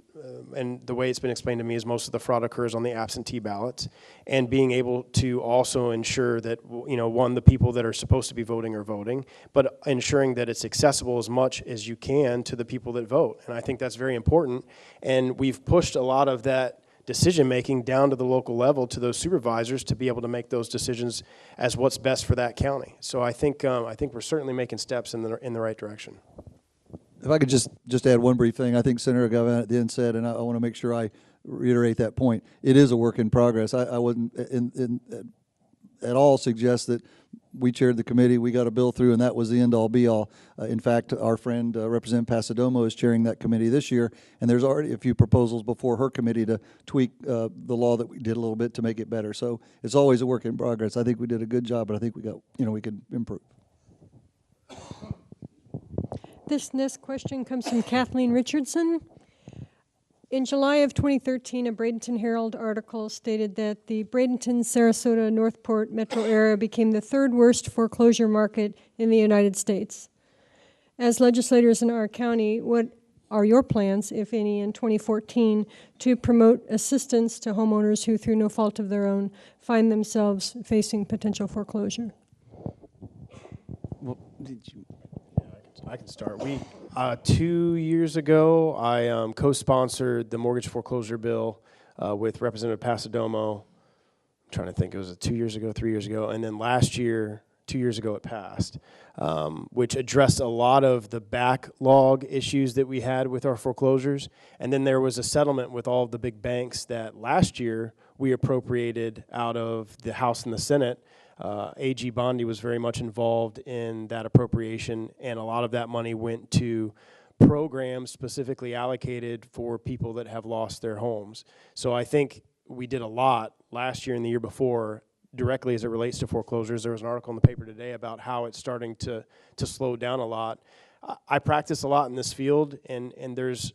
and the way it's been explained to me is most of the fraud occurs on the absentee ballots, and being able to also ensure that, you know, one, the people that are supposed to be voting are voting, but ensuring that it's accessible as much as you can to the people that vote. And I think that's very important. And we've pushed a lot of that decision-making down to the local level to those supervisors to be able to make those decisions as what's best for that county. So I think we're certainly making steps in the right direction. If I could just add one brief thing, I think Senator Galvin at the end said, and I want to make sure I reiterate that point, it is a work in progress. I wouldn't at all suggest that we chaired the committee, we got a bill through, and that was the end-all be-all. In fact, our friend Representative Pasadomo is chairing that committee this year, and there's already a few proposals before her committee to tweak the law that we did a little bit to make it better. So it's always a work in progress. I think we did a good job, but I think we got, we could improve. This next question comes from Kathleen Richardson. In July of 2013, a Bradenton Herald article stated that the Bradenton, Sarasota, Northport metro area became the third worst foreclosure market in the United States. As legislators in our county, what are your plans, if any, in 2014 to promote assistance to homeowners who, through no fault of their own, find themselves facing potential foreclosure? Well, did you? I can start. 2 years ago, I co-sponsored the mortgage foreclosure bill with Representative Pasadomo. I'm trying to think, it was 2 years ago, 3 years ago, and then last year, 2 years ago, it passed, which addressed a lot of the backlog issues that we had with our foreclosures. And then there was a settlement with all of the big banks that last year we appropriated out of the House and the Senate. AG Bondi was very much involved in that appropriation, and a lot of that money went to programs specifically allocated for people that have lost their homes. So I think we did a lot last year and the year before directly as it relates to foreclosures. There was an article in the paper today about how it's starting to slow down a lot. I practice a lot in this field, and there's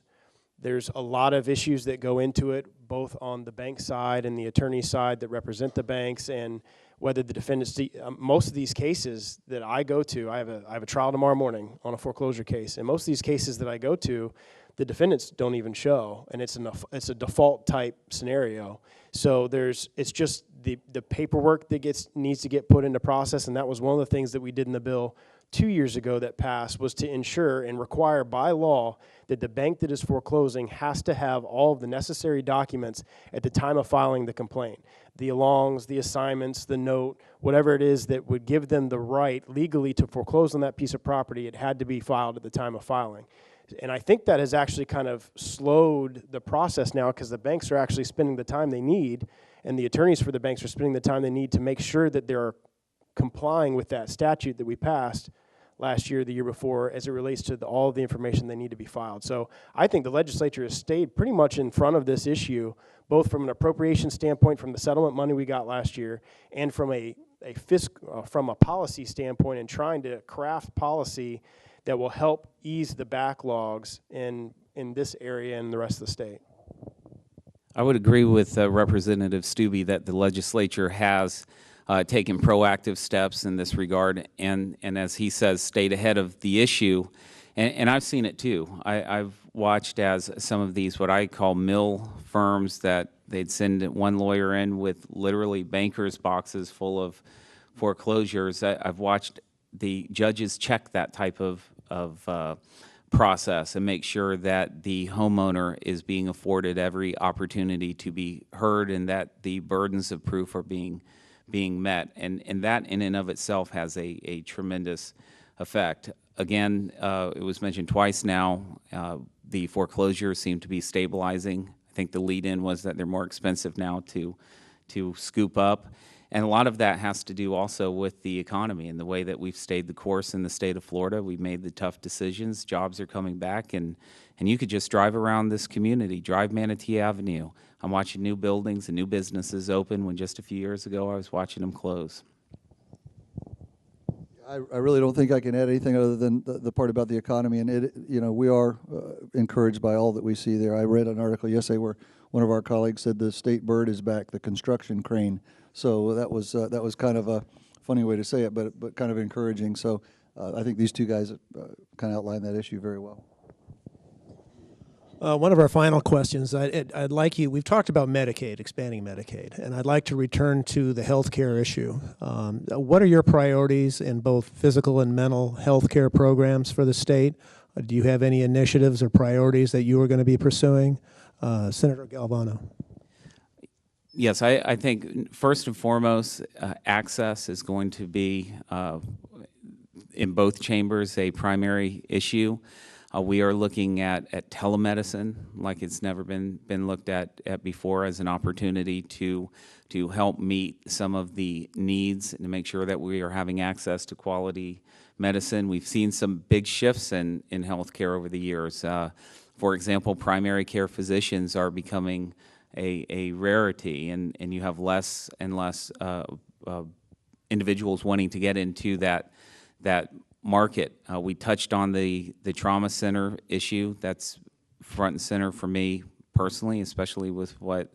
a lot of issues that go into it, both on the bank side and the attorney side that represent the banks, and whether the defendants, most of these cases that I go to, I have a trial tomorrow morning on a foreclosure case, and most of these cases that I go to, the defendants don't even show, and it's a default type scenario. So it's just the paperwork that needs to get put into process, and that was one of the things that we did in the bill 2 years ago that passed, was to ensure and require by law that the bank that is foreclosing has to have all of the necessary documents at the time of filing the complaint. The allongs, the assignments, the note, whatever it is that would give them the right legally to foreclose on that piece of property, it had to be filed at the time of filing. And I think that has actually kind of slowed the process now, because the banks are actually spending the time they need, and the attorneys for the banks are spending the time they need to make sure that they're complying with that statute that we passed last year, the year before, as it relates to all of the information they need to be filed. So I think the legislature has stayed pretty much in front of this issue, both from an appropriation standpoint from the settlement money we got last year, and from from a policy standpoint, and trying to craft policy that will help ease the backlogs in this area and the rest of the state. I would agree with Representative Stubbe that the legislature has taken proactive steps in this regard, and as he says, stayed ahead of the issue. And I've seen it too. I've watched as some of these, what I call mill firms, that they'd send one lawyer in with literally banker's boxes full of foreclosures. I've watched the judges check that type of process and make sure that the homeowner is being afforded every opportunity to be heard, and that the burdens of proof are being being met, and that in and of itself has a tremendous effect. Again, it was mentioned twice now, the foreclosures seem to be stabilizing. I think the lead-in was that they're more expensive now to scoop up. And a lot of that has to do also with the economy and the way that we've stayed the course in the state of Florida. We've made the tough decisions. Jobs are coming back, and you could just drive around this community, drive Manatee Avenue. I'm watching new buildings and new businesses open when just a few years ago I was watching them close. I really don't think I can add anything other than the part about the economy, and we are encouraged by all that we see there. I read an article yesterday where one of our colleagues said the state bird is back, the construction crane. So that was kind of a funny way to say it, but kind of encouraging. So I think these two guys kind of outlined that issue very well. One of our final questions, I'd like you, we've talked about Medicaid, expanding Medicaid, and I'd like to return to the health care issue. What are your priorities in both physical and mental health care programs for the state? Do you have any initiatives or priorities that you are going to be pursuing? Senator Galvano. Yes, I think first and foremost, access is going to be, in both chambers, a primary issue. We are looking at telemedicine like it's never been looked at before as an opportunity to help meet some of the needs and to make sure that we are having access to quality medicine. We've seen some big shifts in healthcare over the years. For example, primary care physicians are becoming a rarity, and you have less and less individuals wanting to get into that market. We touched on the trauma center issue. That's front and center for me personally, especially with what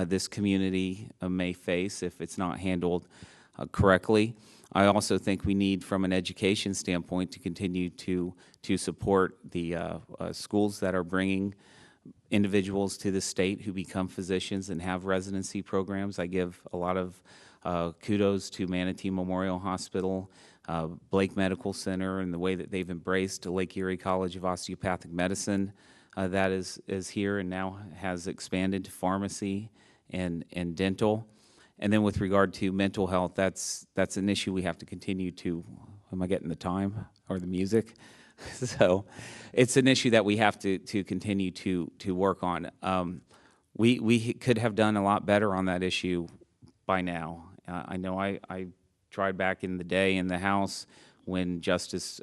this community may face if it's not handled correctly. I also think we need, from an education standpoint, to continue to support the schools that are bringing individuals to the state who become physicians and have residency programs. I give a lot of kudos to Manatee Memorial Hospital, Blake Medical Center, and the way that they've embraced Lake Erie College of Osteopathic Medicine that is here and now has expanded to pharmacy and dental. And then with regard to mental health, that's an issue we have to continue to, am I getting the time or the music? So it's an issue that we have to continue to work on. We could have done a lot better on that issue by now. I know I tried back in the day in the House when Justice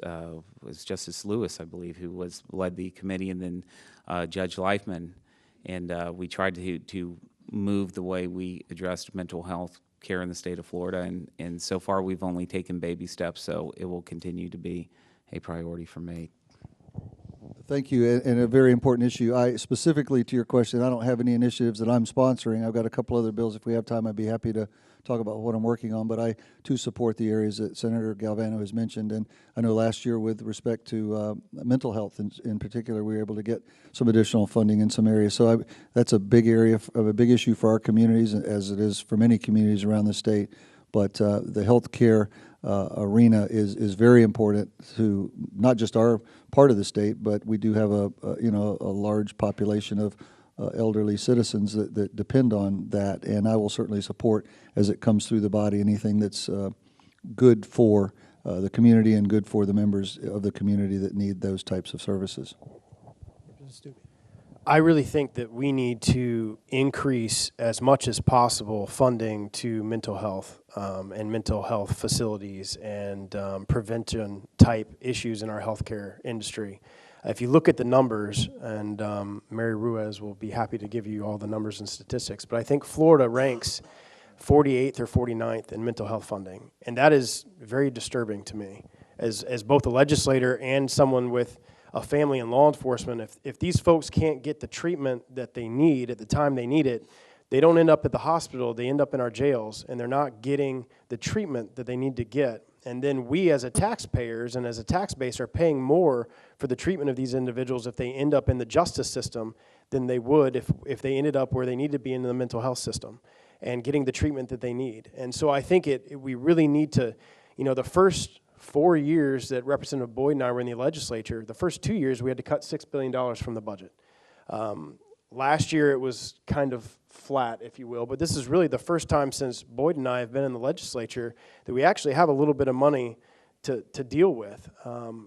Lewis, I believe, who led the committee, and then Judge Leifman, and we tried to move the way we addressed mental health care in the state of Florida, and so far we've only taken baby steps, so it will continue to be a priority for me. Thank you, and a very important issue. Specifically to your question, I don't have any initiatives that I'm sponsoring. I've got a couple other bills. If we have time, I'd be happy to talk about what I'm working on, but I too support the areas that Senator Galvano has mentioned. And I know last year, with respect to mental health in particular, we were able to get some additional funding in some areas. So that's a big area of a big issue for our communities, as it is for many communities around the state. But the health care arena is very important to not just our part of the state, but we do have a large population of elderly citizens that depend on that, and I will certainly support, as it comes through the body, anything that's good for the community and good for the members of the community that need those types of services. I really think that we need to increase as much as possible funding to mental health and mental health facilities and prevention type issues in our healthcare industry. If you look at the numbers, and Mary Ruiz will be happy to give you all the numbers and statistics, but I think Florida ranks 48th or 49th in mental health funding, and that is very disturbing to me as both a legislator and someone with a family in law enforcement. If these folks can't get the treatment that they need at the time they need it, they don't end up at the hospital, they end up in our jails, and they're not getting the treatment that they need to get. And then we as a taxpayers and as a tax base are paying more for the treatment of these individuals if they end up in the justice system than they would if they ended up where they need to be in the mental health system and getting the treatment that they need. And so I think we really need to, the first 4 years that Representative Boyd and I were in the legislature, the first 2 years we had to cut $6 billion from the budget. last year it was kind of flat, if you will, but this is really the first time since Boyd and I have been in the legislature that we actually have a little bit of money to deal with.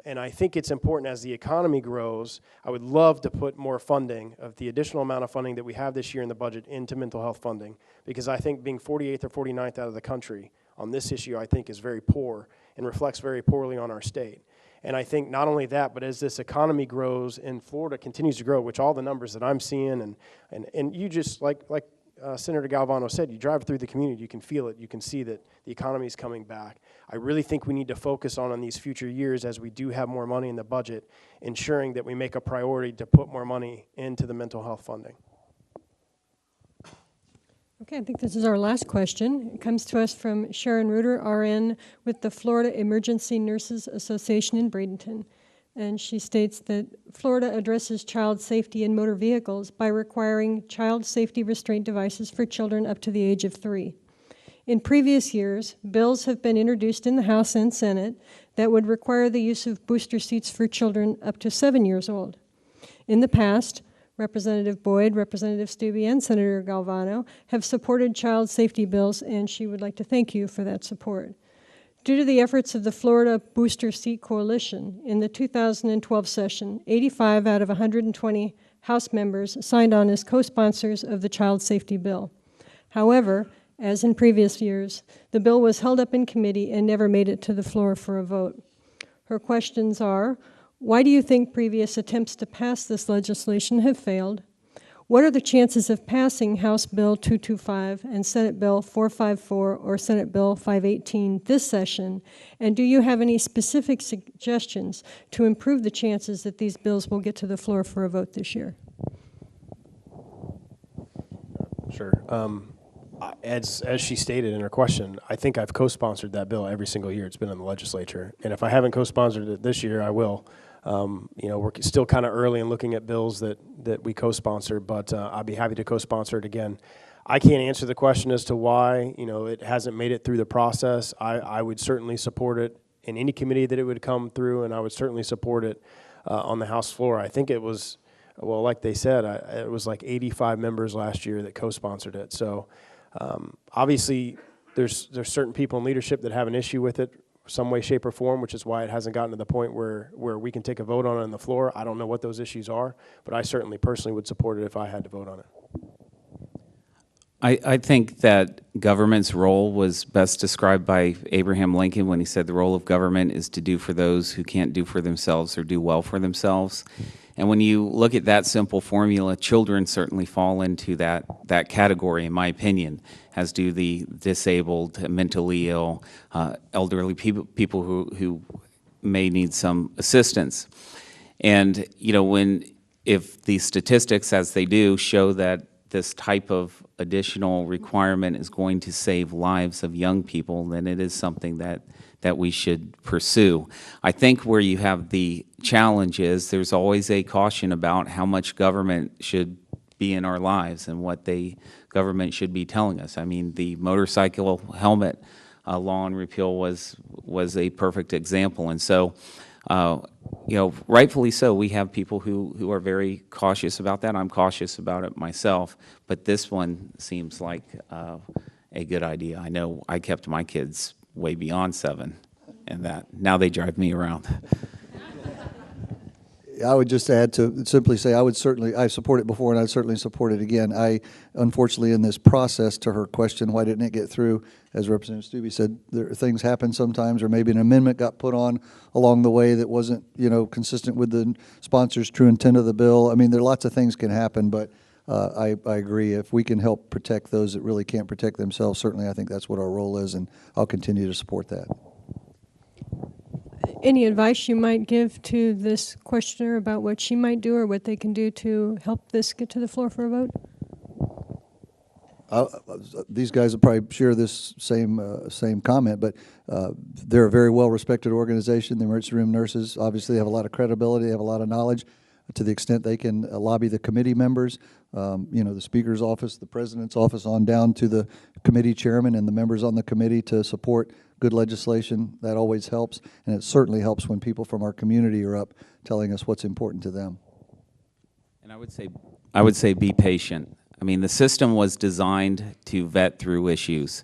And I think it's important as the economy grows, I would love to put more funding of the additional amount of funding that we have this year in the budget into mental health funding, because I think being 48th or 49th out of the country on this issue, I think is very poor and reflects very poorly on our state. And I think not only that, but as this economy grows and Florida continues to grow, which all the numbers that I'm seeing, and you just, like Senator Galvano said, you drive through the community, you can feel it, you can see that the economy is coming back. I really think we need to focus on these future years as we do have more money in the budget, ensuring that we make a priority to put more money into the mental health funding. Okay, I think this is our last question. It comes to us from Sharon Reuter, RN, with the Florida Emergency Nurses Association in Bradenton. And she states that Florida addresses child safety in motor vehicles by requiring child safety restraint devices for children up to the age of 3. In previous years, bills have been introduced in the House and Senate that would require the use of booster seats for children up to 7 years old. In the past, Representative Boyd, Representative Stubbe, and Senator Galvano have supported child safety bills, and she would like to thank you for that support. Due to the efforts of the Florida Booster Seat Coalition, in the 2012 session, 85 out of 120 House members signed on as co-sponsors of the child safety bill. However, as in previous years, the bill was held up in committee and never made it to the floor for a vote. Her questions are, why do you think previous attempts to pass this legislation have failed? What are the chances of passing House Bill 225 and Senate Bill 454 or Senate Bill 518 this session? And do you have any specific suggestions to improve the chances that these bills will get to the floor for a vote this year? Sure. As she stated in her question, I think I've co-sponsored that bill every single year it's been in the legislature. And if I haven't co-sponsored it this year, I will. You know, we're still kind of early in looking at bills that we co-sponsor, but I'd be happy to co-sponsor it again. I can't answer the question as to why, you know, it hasn't made it through the process. I would certainly support it in any committee that it would come through, and I would certainly support it on the House floor. I think it was, well, like they said, it was like 85 members last year that co-sponsored it. So obviously, there's certain people in leadership that have an issue with it some way, shape, or form, which is why it hasn't gotten to the point where we can take a vote on it on the floor. I don't know what those issues are, but I certainly personally would support it if I had to vote on it. I think that government's role was best described by Abraham Lincoln when he said the role of government is to do for those who can't do for themselves or do well for themselves. And when you look at that simple formula, children certainly fall into that category, in my opinion, as do the disabled, mentally ill, elderly people who may need some assistance. And, you know, if the statistics, as they do, show that this type of additional requirement is going to save lives of young people, then it is something that we should pursue. I think where you have the challenge is there's always a caution about how much government should be in our lives and what government should be telling us. I mean, the motorcycle helmet law on repeal was a perfect example. And so, you know, rightfully so, we have people who are very cautious about that. I'm cautious about it myself, but this one seems like a good idea. I know I kept my kids way beyond 7, and that now they drive me around. I would just add to simply say I support it before and I'd certainly support it again. Unfortunately, in this process, to her question, why didn't it get through, as Representative Stubbe said, things happen sometimes, or maybe an amendment got put on along the way that wasn't, you know, consistent with the sponsor's true intent of the bill. I mean, there are lots of things can happen, but I agree. If we can help protect those that really can't protect themselves, certainly I think that's what our role is, and I'll continue to support that. Any advice you might give to this questioner about what she might do or what they can do to help this get to the floor for a vote? These guys will probably share this same comment, but they're a very well-respected organization. The emergency room nurses obviously have a lot of credibility, they have a lot of knowledge. To the extent they can lobby the committee members, you know, the Speaker's office, the President's office, on down to the committee chairman and the members on the committee to support good legislation, that always helps. And it certainly helps when people from our community are up telling us what's important to them. And I would say I would say be patient. I mean, the system was designed to vet through issues.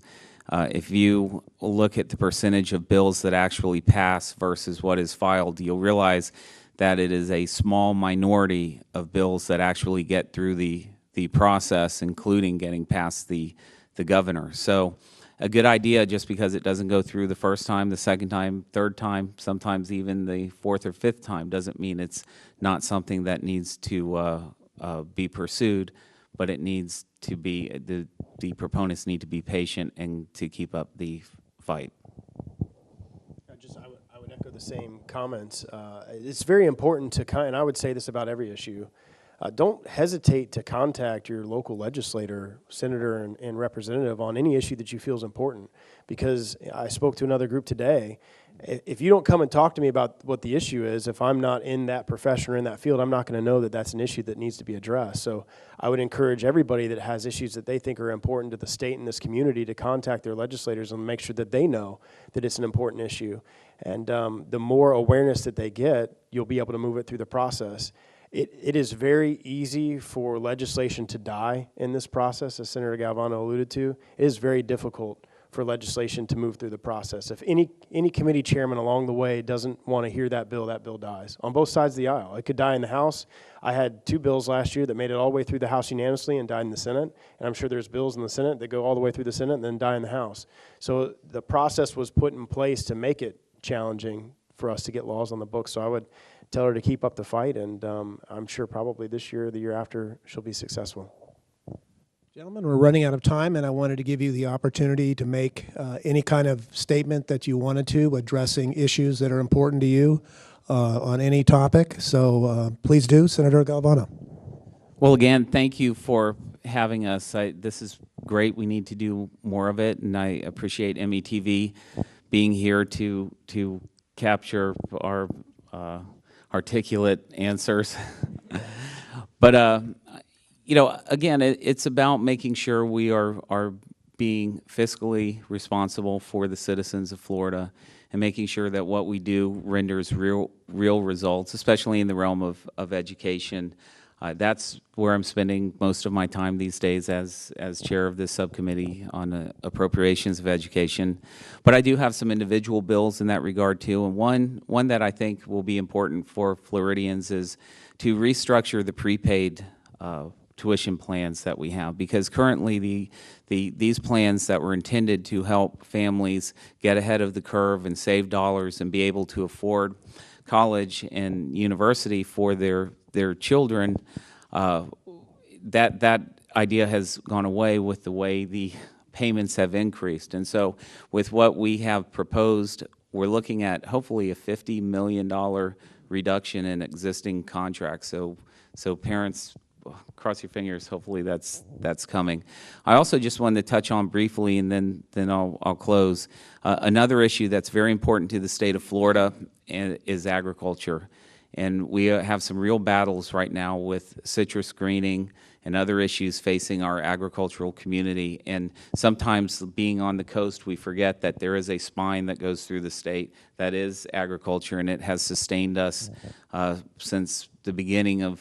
If you look at the percentage of bills that actually pass versus what is filed, you'll realize that it is a small minority of bills that actually get through the process, including getting past the governor. So a good idea, just because it doesn't go through the first time, the second time, third time, sometimes even the fourth or fifth time, doesn't mean it's not something that needs to be pursued, but it needs to be, the proponents need to be patient and to keep up the fight. I would echo the same comments. It's very important to, and I would say this about every issue, don't hesitate to contact your local legislator, senator, and representative on any issue that you feel is important. Because I spoke to another group today. If you don't come and talk to me about what the issue is, if I'm not in that profession or in that field, I'm not going to know that that's an issue that needs to be addressed. So I would encourage everybody that has issues that they think are important to the state and this community to contact their legislators and make sure that they know that it's an important issue. And the more awareness that they get, you'll be able to move it through the process. It is very easy for legislation to die in this process, as Senator Galvano alluded to. It is very difficult for legislation to move through the process. If any committee chairman along the way doesn't want to hear that bill dies on both sides of the aisle. It could die in the House. I had 2 bills last year that made it all the way through the House unanimously and died in the Senate, and I'm sure there's bills in the Senate that go all the way through the Senate and then die in the House. So the process was put in place to make it challenging for us to get laws on the books. So I would tell her to keep up the fight, and I'm sure probably this year or the year after she'll be successful. Gentlemen, we're running out of time, and I wanted to give you the opportunity to make any kind of statement that you wanted to, addressing issues that are important to you on any topic. So please do, Senator Galvano. Well, again, thank you for having us. This is great. We need to do more of it, and I appreciate METV being here to capture our articulate answers. But you know, again, it's about making sure we are being fiscally responsible for the citizens of Florida and making sure that what we do renders real results, especially in the realm of education. That's where I'm spending most of my time these days as chair of this subcommittee on appropriations of education. But I do have some individual bills in that regard too, and one that I think will be important for Floridians is to restructure the prepaid tuition plans that we have, because currently these plans that were intended to help families get ahead of the curve and save dollars and be able to afford college and university for their children, that idea has gone away with the way the payments have increased. And so with what we have proposed, we're looking at hopefully a $50 million reduction in existing contracts. So parents, cross your fingers, hopefully that's coming. I also just wanted to touch on briefly, and then I'll close. Another issue that's very important to the state of Florida is agriculture. And we have some real battles right now with citrus greening and other issues facing our agricultural community. And sometimes being on the coast, we forget that there is a spine that goes through the state that is agriculture, and it has sustained us since the beginning of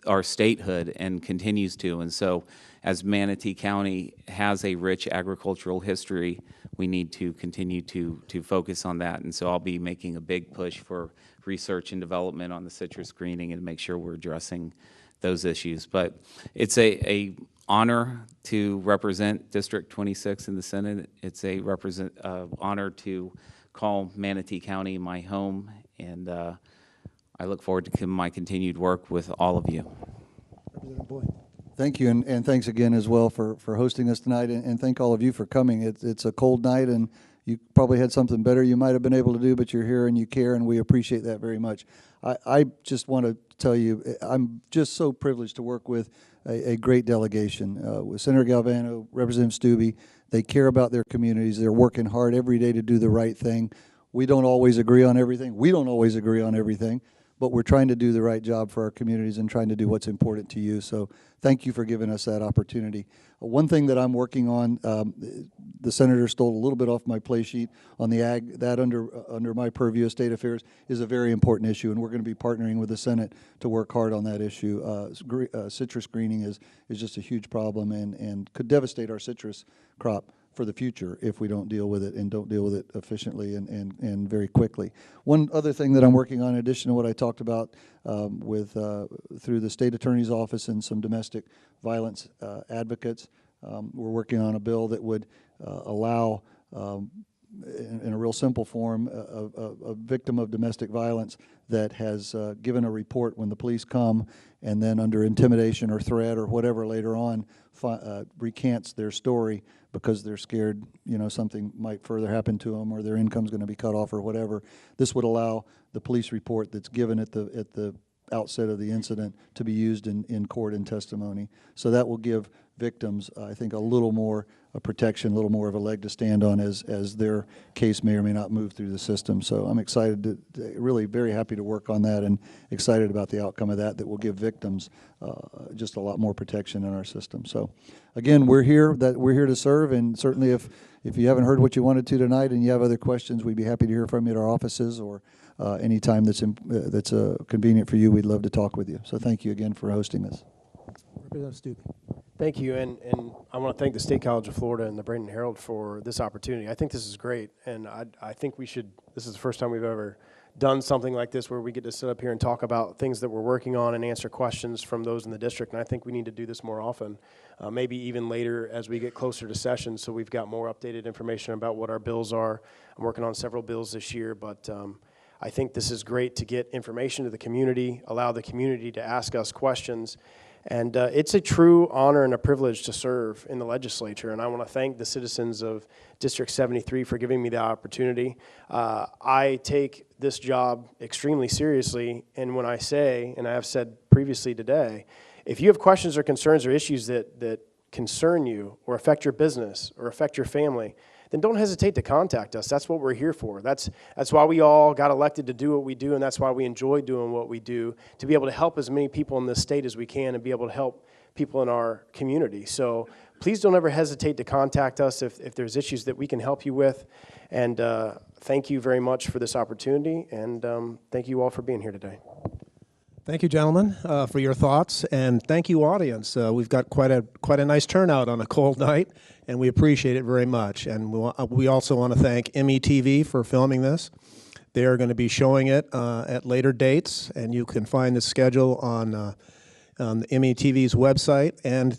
our statehood and continues to. And so as Manatee County has a rich agricultural history, we need to continue to focus on that. And so I'll be making a big push for research and development on the citrus greening and make sure we're addressing those issues. But it's a honor to represent District 26 in the Senate. It's a honor to call Manatee County my home, and I look forward to my continued work with all of you. Representative Boyd. Thank you, and thanks again as well for hosting us tonight, and thank all of you for coming. It's a cold night, and you probably had something better you might have been able to do, but you're here and you care, and we appreciate that very much. I just want to tell you, I'm just so privileged to work with a great delegation, with Senator Galvano, Representative Stubbe. They care about their communities. They're working hard every day to do the right thing. We don't always agree on everything. We don't always agree on everything, but we're trying to do the right job for our communities and trying to do what's important to you. So thank you for giving us that opportunity. One thing that I'm working on, the senator stole a little bit off my play sheet on the ag, that under my purview of state affairs is a very important issue, and we're going to be partnering with the Senate to work hard on that issue. Citrus greening is just a huge problem and could devastate our citrus crop for the future if we don't deal with it and don't deal with it efficiently and very quickly. One other thing that I'm working on, in addition to what I talked about through the state attorney's office and some domestic violence advocates, we're working on a bill that would allow, in a real simple form, a victim of domestic violence that has given a report when the police come, and then under intimidation or threat or whatever later on recants their story because they're scared, you know, something might further happen to them or their income's going to be cut off or whatever. This would allow the police report that's given at the outset of the incident to be used in court and testimony. So that will give victims, I think, a little more protection, a little more of a leg to stand on as their case may or may not move through the system. So I'm excited, really very happy to work on that, and excited about the outcome of that will give victims just a lot more protection in our system. So again, we're here to serve, and certainly if you haven't heard what you wanted to tonight and you have other questions, we'd be happy to hear from you at our offices or any time that's convenient for you. We'd love to talk with you. So thank you again for hosting this. Representative Stuckey. Thank you, and I want to thank the State College of Florida and the Bradenton Herald for this opportunity. I think this is great, and I think we should, this is the first time we've ever done something like this where we get to sit up here and talk about things that we're working on and answer questions from those in the district, and I think we need to do this more often, maybe even later as we get closer to session, so we've got more updated information about what our bills are. I'm working on several bills this year, but I think this is great to get information to the community, allow the community to ask us questions. And it's a true honor and a privilege to serve in the legislature, and I want to thank the citizens of District 73 for giving me the opportunity. I take this job extremely seriously, and when I say, and I have said previously today, if you have questions or concerns or issues that concern you or affect your business or affect your family, then don't hesitate to contact us. That's what we're here for. That's why we all got elected to do what we do, and that's why we enjoy doing what we do, to be able to help as many people in this state as we can and be able to help people in our community. So please don't ever hesitate to contact us if there's issues that we can help you with. And thank you very much for this opportunity, and thank you all for being here today. Thank you, gentlemen, for your thoughts, and thank you, audience. We've got quite a nice turnout on a cold night, and we appreciate it very much. And we also want to thank METV for filming this. They are going to be showing it at later dates, and you can find the schedule on the METV's website and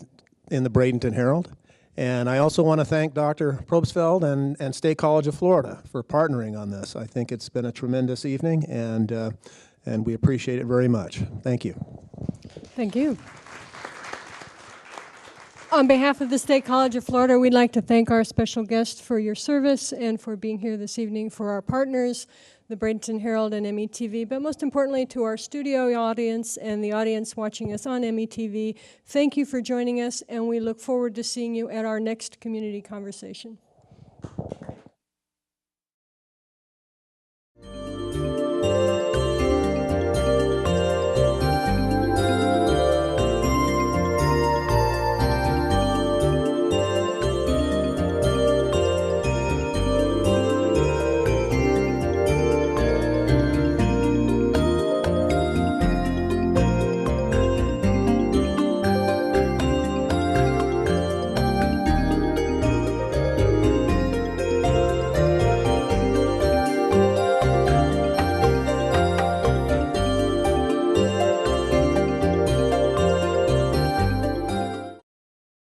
in the Bradenton Herald. And I also want to thank Dr. Probstfeld and State College of Florida for partnering on this. I think it's been a tremendous evening, and we appreciate it very much. Thank you. Thank you. On behalf of the State College of Florida, we'd like to thank our special guest for your service and for being here this evening, for our partners, the Bradenton Herald and METV, but most importantly to our studio audience and the audience watching us on METV. Thank you for joining us, and we look forward to seeing you at our next community conversation.